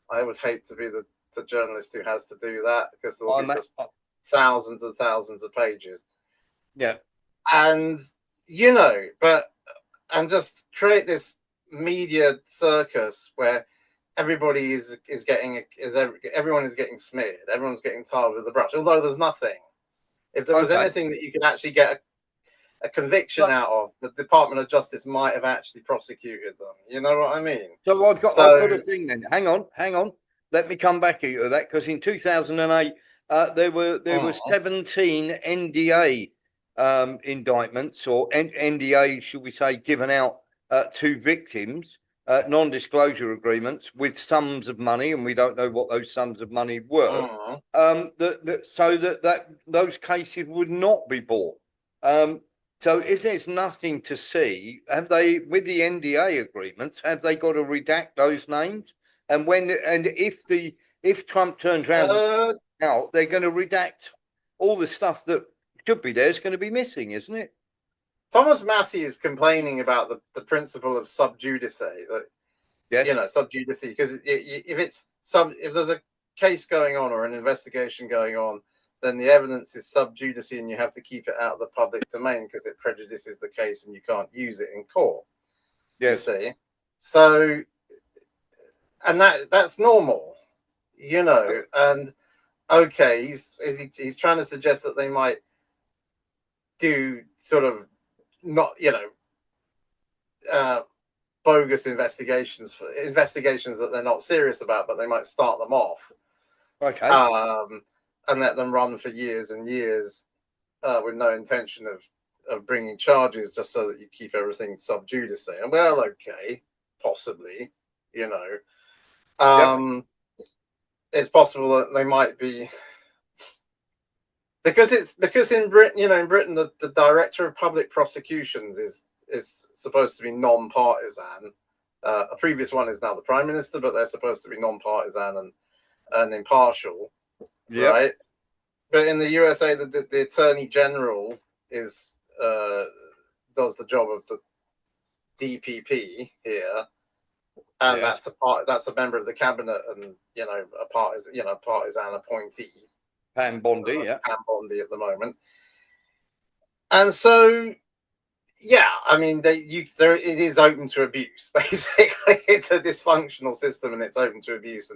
I would hate to be the journalist who has to do that, because there'll be just thousands and thousands of pages. Yeah. And, and just create this media circus where everybody everyone is getting smeared. Everyone's getting tarred with the brush, although there's nothing. If there was anything that you could actually get a conviction out of, the Department of Justice might have actually prosecuted them. You know what I mean? So I've got a thing then. Hang on. Let me come back to that, because in 2008 there were 17 NDA indictments, or NDA, should we say, given out to victims, non-disclosure agreements with sums of money, and we don't know what those sums of money were. So that those cases would not be brought. So if there's nothing to see, have they, with the NDA agreements, have they got to redact those names? And if Trump turns around now, they're going to redact all the stuff that should be there. Is going to be missing, isn't it? Thomas Massey is complaining about the principle of sub judice, that sub judice, because if there's a case going on or an investigation going on, then the evidence is sub judice, and you have to keep it out of the public domain because it prejudices the case and you can't use it in court. Yes. You see, so, and that's normal, and okay, he's trying to suggest that they might do sort of not, bogus investigations that they're not serious about, but they might start them off. Okay. And let them run for years and years with no intention of bringing charges, just so that you keep everything sub judice. And well, okay, possibly, you know, it's possible that they might be, because in Britain, you know, in Britain, the director of public prosecutions is supposed to be non-partisan. A previous one is now the prime minister, but they're supposed to be non-partisan and impartial, right? But in the USA, the attorney general is does the job of the DPP here, and that's a member of the cabinet, and you know, a partisan appointee. Pam Bondi, Pam Bondi at the moment, and so. Yeah, I mean, it is open to abuse. Basically, it's a dysfunctional system, and it's open to abuse,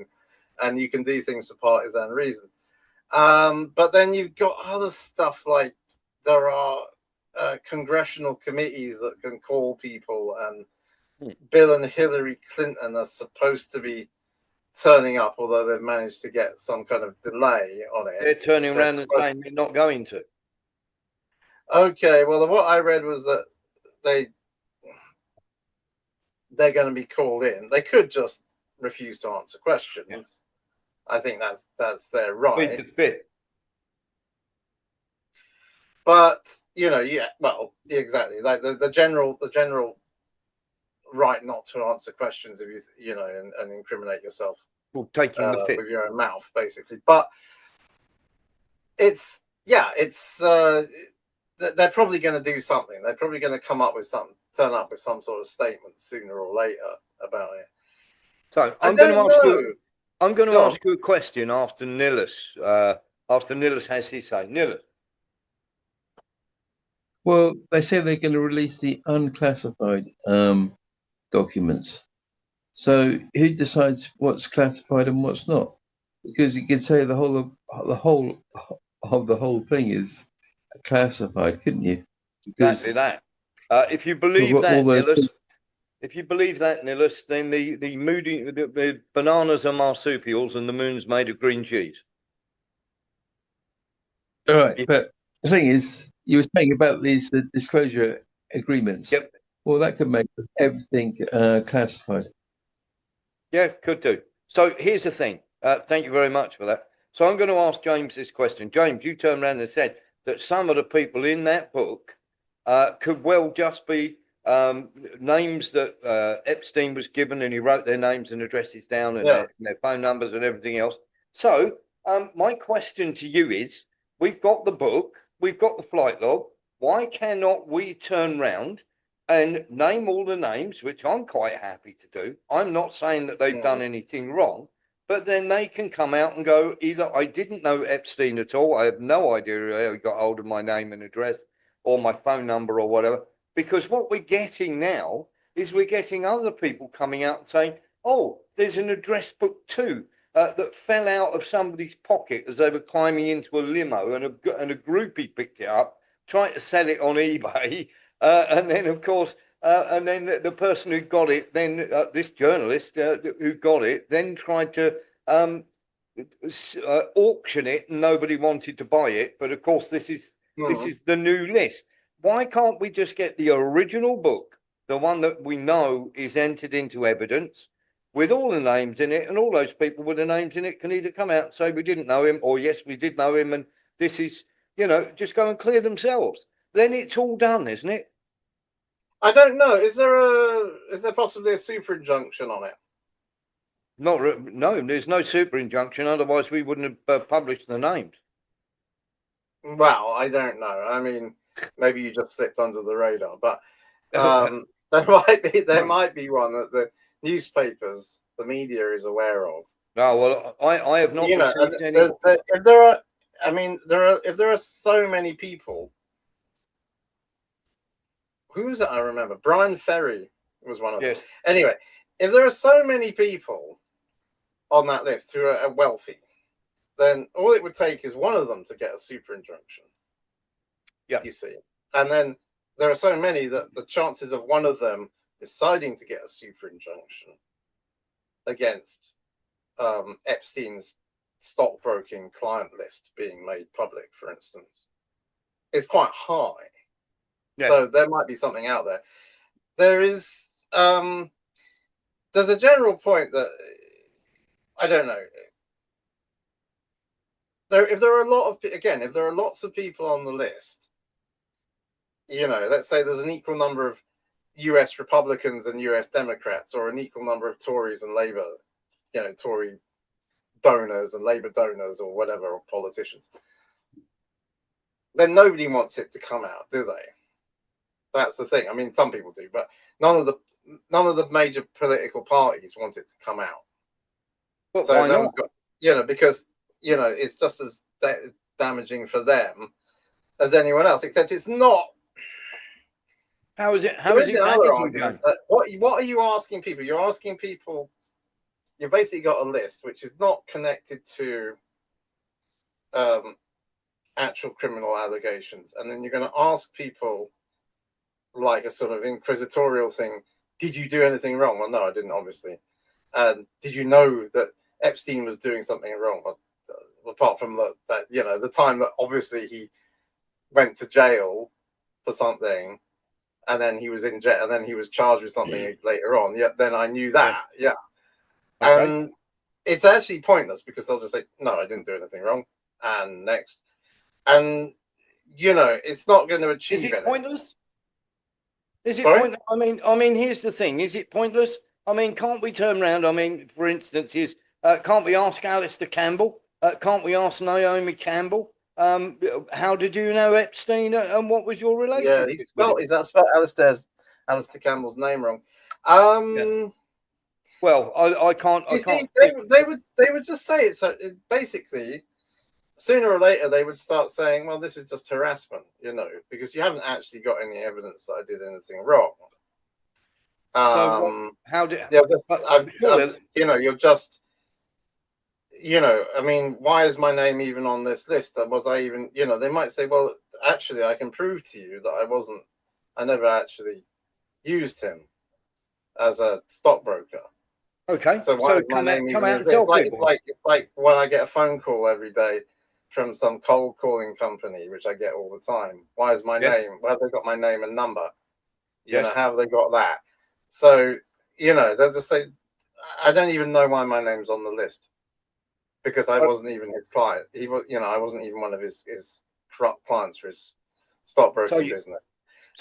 and you can do things for partisan reasons. But then you've got other stuff, like there are congressional committees that can call people, and Bill and Hillary Clinton are supposed to be turning up, although they've managed to get some kind of delay on it. They're turning around and saying they're not going to. Okay, well, what I read was that they're going to be called in. They could just refuse to answer questions. Yeah. I think that's their right. But you know, exactly. Like the general right not to answer questions if you know and incriminate yourself. Well, taking the fit with your own mouth, basically. But they're probably going to do something. They're probably going to turn up with some sort of statement sooner or later about it. So I'm going to ask you a question after Nillis. After Nillis has his say. Nillis. Well, they say they're going to release the unclassified documents. So who decides what's classified and what's not? Because you could say the whole of the whole thing is classified, couldn't you? Because exactly that. If you believe that, Nillis, then the bananas are marsupials and the moon's made of green cheese. All right, but the thing is, you were saying about these disclosure agreements. Yep. Well, that could make everything classified. Yeah, could do. So here's the thing. Thank you very much for that. So I'm going to ask James this question. James, you turned around and said that some of the people in that book could well just be names that Epstein was given, and he wrote their names and addresses down and their phone numbers and everything else. So my question to you is, we've got the book, we've got the flight log. Why cannot we turn round and name all the names, which I'm quite happy to do? I'm not saying that they've done anything wrong, but then they can come out and go, either I didn't know Epstein at all, I have no idea how he got hold of my name and address or my phone number or whatever. Because what we're getting now is we're getting other people coming out and saying, oh, there's an address book too that fell out of somebody's pocket as they were climbing into a limo, and a groupie picked it up, tried to sell it on eBay. And then, of course, and then the person who got it, then this journalist who got it, then tried to auction it, and nobody wanted to buy it. But of course, this is the new list. Why can't we just get the original book, the one that we know is entered into evidence, with all the names in it, and all those people with the names in it can either come out and say we didn't know him, or yes, we did know him, and this is, you know, just go and clear themselves. Then it's all done, isn't it? I don't know. Is there possibly a super injunction on it? No, there's no super injunction. Otherwise, we wouldn't have published the names. Well, I don't know. I mean, maybe you just slipped under the radar, but there might be one that the newspapers, the media, is aware of. No, well, I have not received any. If there are so many people. Who was it? I remember Brian Ferry was one of them. Anyway, if there are so many people on that list who are wealthy, then all it would take is one of them to get a super injunction. Yeah, you see, and then there are so many that the chances of one of them deciding to get a super injunction against Epstein's stockbroking client list being made public, for instance, is quite high. Yeah. So there might be something out there. There is, there's a general point that, I don't know. If there are if there are lots of people on the list, you know, let's say there's an equal number of US Republicans and US Democrats, or an equal number of Tories and Labour, you know, Tory donors and Labour donors, or whatever, or politicians, then nobody wants it to come out, do they? That's the thing. I mean, some people do, but none of the major political parties want it to come out. Well, so no one's got, you know, because, you know, it's just as damaging for them as anyone else, except it's not. How is it? How is it? What are you asking people? You're asking people. You've basically got a list which is not connected to actual criminal allegations, and then you're going to ask people, like a sort of inquisitorial thing, did you do anything wrong? Well, no, I didn't, obviously. Did you know that Epstein was doing something wrong? Well, apart from that, you know, the time that obviously he went to jail for something, and then he was in jail, and then he was charged with something later on. Yeah, then I knew that. Yeah. Okay. And it's actually pointless, because they'll just say, no, I didn't do anything wrong. And next. And, you know, it's not going to achieve anything. Is it pointless? Is it pointless? I mean, here's the thing. Is it pointless? I mean, can't we turn around? I mean, for instance, can't we ask Alistair Campbell? Can't we ask Naomi Campbell? How did you know Epstein, and what was your relationship? Yeah, he's spelled Alistair Campbell's name wrong. Yeah. Well, I can't. They would just say it. So basically, sooner or later, they would start saying, "Well, this is just harassment," you know, because you haven't actually got any evidence that I did anything wrong. How did? You know, you're just. You know, I mean, why is my name even on this list? Was I even, you know, they might say, well, actually, I can prove to you that I never actually used him as a stockbroker. Okay. So why is my name even on this? It's like when I get a phone call every day from some cold calling company, which I get all the time. Why is my name? Why have they got my name and number? You know, how have they got that? So, you know, they'll just say, I don't even know why my name's on the list. Because I wasn't even his client. He was, you know, I wasn't even one of his clients for his stockbroking business.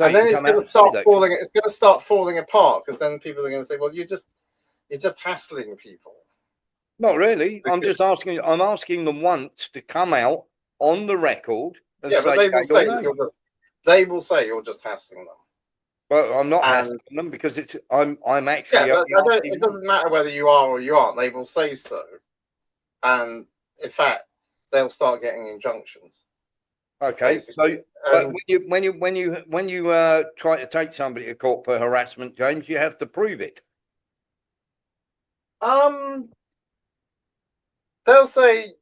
And then it's going to start falling. It's going to start falling apart, because then people are going to say, "Well, you're just hassling people." Not really. I'm asking them once to come out on the record and say, but they will say you're just hassling them. Well, I'm not hassling them, because I'm actually. Yeah, but it doesn't matter whether you are or you aren't. They will say so. And in fact, they'll start getting injunctions. Okay, basically. So when you try to take somebody to court for harassment, James, you have to prove it. They'll say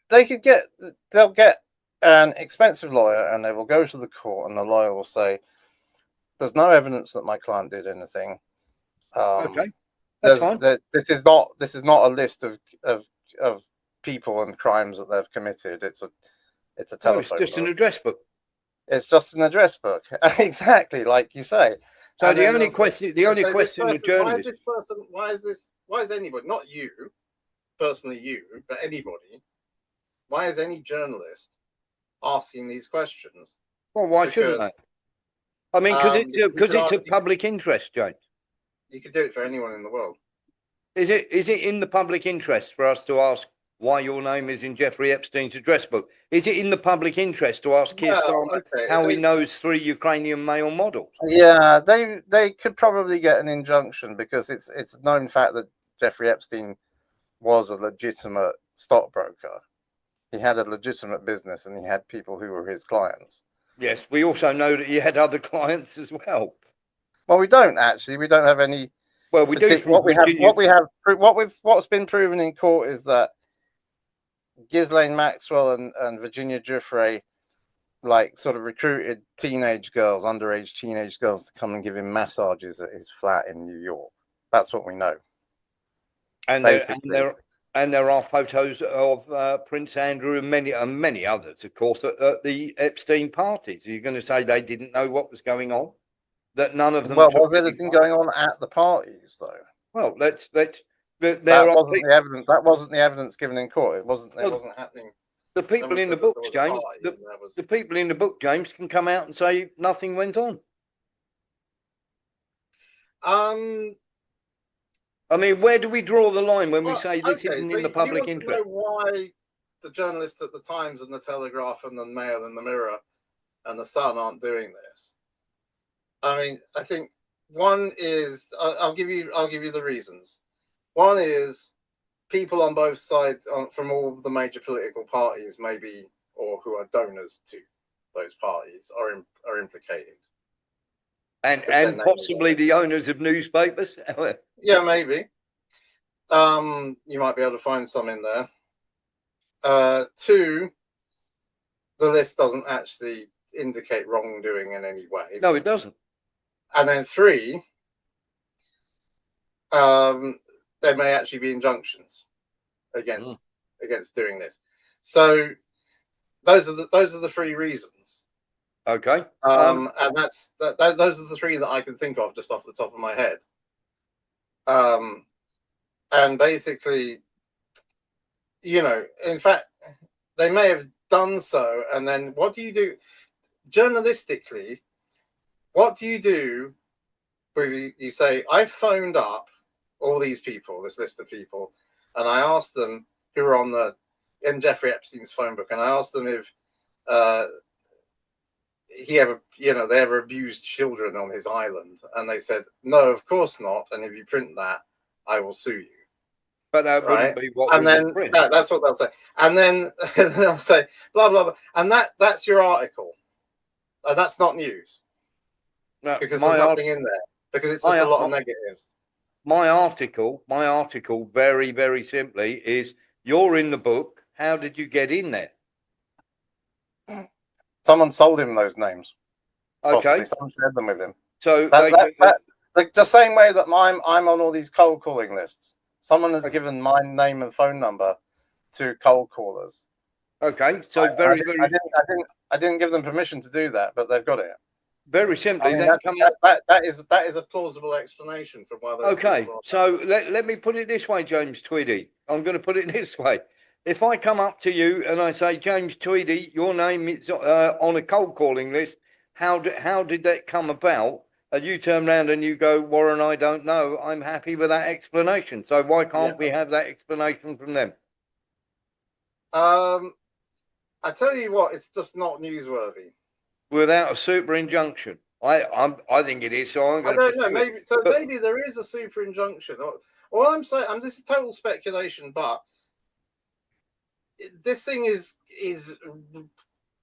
they'll get an expensive lawyer, and they will go to the court, and the lawyer will say, "There's no evidence that my client did anything." Okay, that's fine. This is not a list of people and crimes that they've committed. It's a telephone. It's just an address book. It's just an address book, exactly like you say. So the only question the journalist. Why is anybody, not you, personally you, but anybody, why is any journalist asking these questions? Well, why shouldn't they? I mean, because it's a public interest, James. You could do it for anyone in the world. Is it in the public interest for us to ask why your name is in Jeffrey Epstein's address book? Is it in the public interest to ask Keir Starmer how he knows 3 Ukrainian male models? Yeah, they could probably get an injunction, because it's known fact that Jeffrey Epstein was a legitimate stockbroker. He had a legitimate business, and he had people who were his clients. Yes, we also know that he had other clients as well. Well, we don't actually. We don't have any. Well, we do. What's been proven in court is that Ghislaine Maxwell and Virginia Giuffre like sort of recruited teenage girls, underage teenage girls, to come and give him massages at his flat in New York. That's what we know. And there are photos of Prince Andrew and many others, of course, at the Epstein parties. Are you going to say they didn't know what was going on? That none of them. Well, was anything going on at the parties, though? Well, let's. That wasn't the evidence. That wasn't the evidence given in court. It wasn't happening. The people in the books, James. The people in the book, James, can come out and say nothing went on. I mean, where do we draw the line when we say this isn't in the public interest? You want to know why the journalists at the Times and the Telegraph and the Mail and the Mirror and the Sun aren't doing this? I mean, I think one is I'll give you the reasons. One is people on both sides, from all the major political parties, maybe, or who are donors to those parties, are implicated. And possibly the owners of newspapers. Yeah, maybe. You might be able to find some in there. Two, the list doesn't actually indicate wrongdoing in any way. No, it doesn't. And then three, there may actually be injunctions against doing this. So those are the three reasons. Okay. And those are the three that I can think of just off the top of my head. And basically, in fact, they may have done so. And then what do you do journalistically? What do you do where you say, I phoned up all these people, this list of people, and I asked them who were in Jeffrey Epstein's phone book, and I asked them if they ever abused children on his island, and they said, no, of course not, and if you print that, I will sue you. But that wouldn't be what and then that's what they'll say. And then they'll say, blah, blah, blah. And that's your article. And that's not news. No, because there's nothing in there. Because it's just a lot of negatives. My article, very, very simply, is you're in the book. How did you get in there? Someone sold him those names. Okay. Possibly. Someone shared them with him. So the same way that I'm on all these cold calling lists. Someone has given my name and phone number to cold callers. Okay. So I didn't give them permission to do that, but they've got it. Very simply, that is a plausible explanation for why. Okay, so let me put it this way, James Tweedy. I'm going to put it this way: if I come up to you and I say, James Tweedy, your name is on a cold calling list, how did that come about? And you turn around and you go, Warren, I don't know. I'm happy with that explanation. So why can't we have that explanation from them? I tell you what, it's just not newsworthy. Without a super injunction, I think it is. So I'm going I don't know. Maybe there is a super injunction. All I'm saying, this is total speculation, but this thing is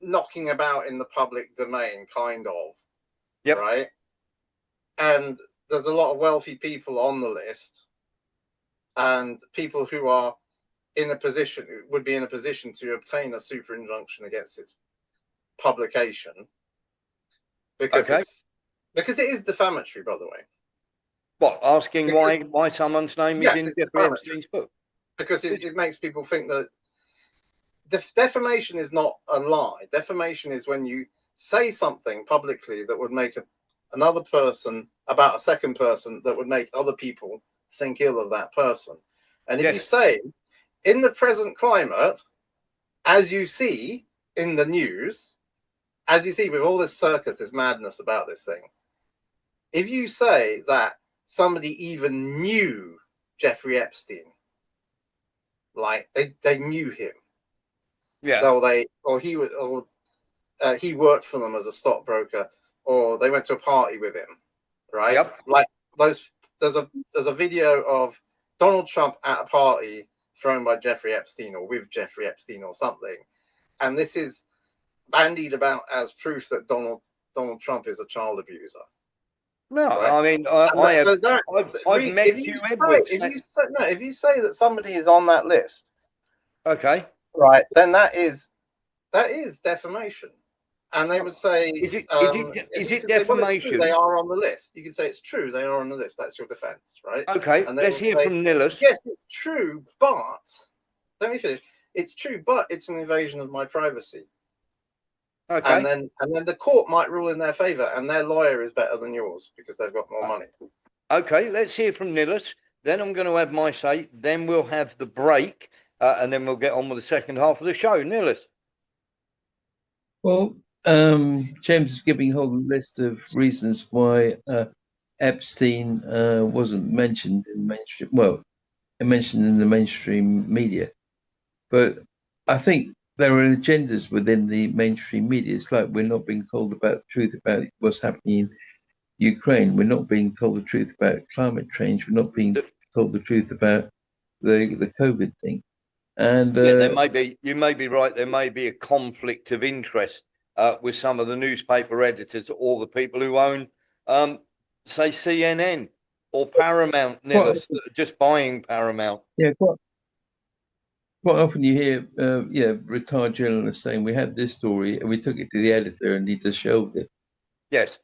knocking about in the public domain, kind of. Yep. Right. And there's a lot of wealthy people on the list, and people who are would be in a position to obtain a super injunction against its publication, because it is defamatory, by the way. What, asking why someone's name is in Jeffrey Epstein's book? Because it makes people think that defamation is not a lie. Defamation is when you say something publicly that would make another person about a second person, that would make other people think ill of that person. And if you say, in the present climate, as you see in the news, as you see with all this circus, this madness about this thing, if you say that somebody even knew Jeffrey Epstein, like they knew him, he worked for them as a stockbroker, or they went to a party with him, right? Yep. Like there's a video of Donald Trump at a party thrown by Jeffrey Epstein or with Jeffrey Epstein or something, and this is bandied about as proof that Donald Trump is a child abuser. No, right? I mean, I've met Hugh Edwards. If you say that somebody is on that list, okay, right, then that is defamation, and they would say, is it say, defamation? They are on the list. You can say it's true. They are on the list. That's your defense, right? Okay, and let's hear from Nillis. Yes, it's true, but let me finish. It's true, but it's an invasion of my privacy. Okay. And then the court might rule in their favor, and their lawyer is better than yours because they've got more money. Okay, let's hear from Nillis. Then I'm going to have my say. Then we'll have the break, and then we'll get on with the second half of the show. Nillis. Well, James is giving a whole list of reasons why Epstein wasn't mentioned in mainstream. Well, mentioned in the mainstream media, but I think there are agendas within the mainstream media. It's like we're not being told about the truth about what's happening in Ukraine. We're not being told the truth about climate change. We're not being told the truth about the COVID thing. And there may be, you may be right, there may be a conflict of interest with some of the newspaper editors or the people who own, say, CNN or Paramount, Nillis, that are just buying Paramount. Yeah, quite often you hear retired journalists saying, we had this story and we took it to the editor and he just shelved it. Yes.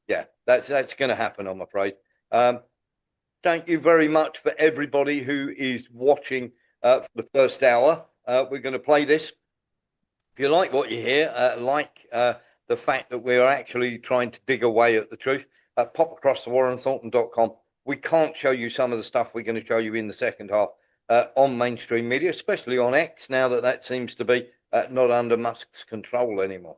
Yeah, that's going to happen, I'm afraid. Thank you very much for everybody who is watching for the first hour. We're going to play this. If you like what you hear, the fact that we're actually trying to dig away at the truth, pop across to warrenthornton.com. We can't show you some of the stuff we're going to show you in the second half on mainstream media, especially on X, now that seems to be not under Musk's control anymore.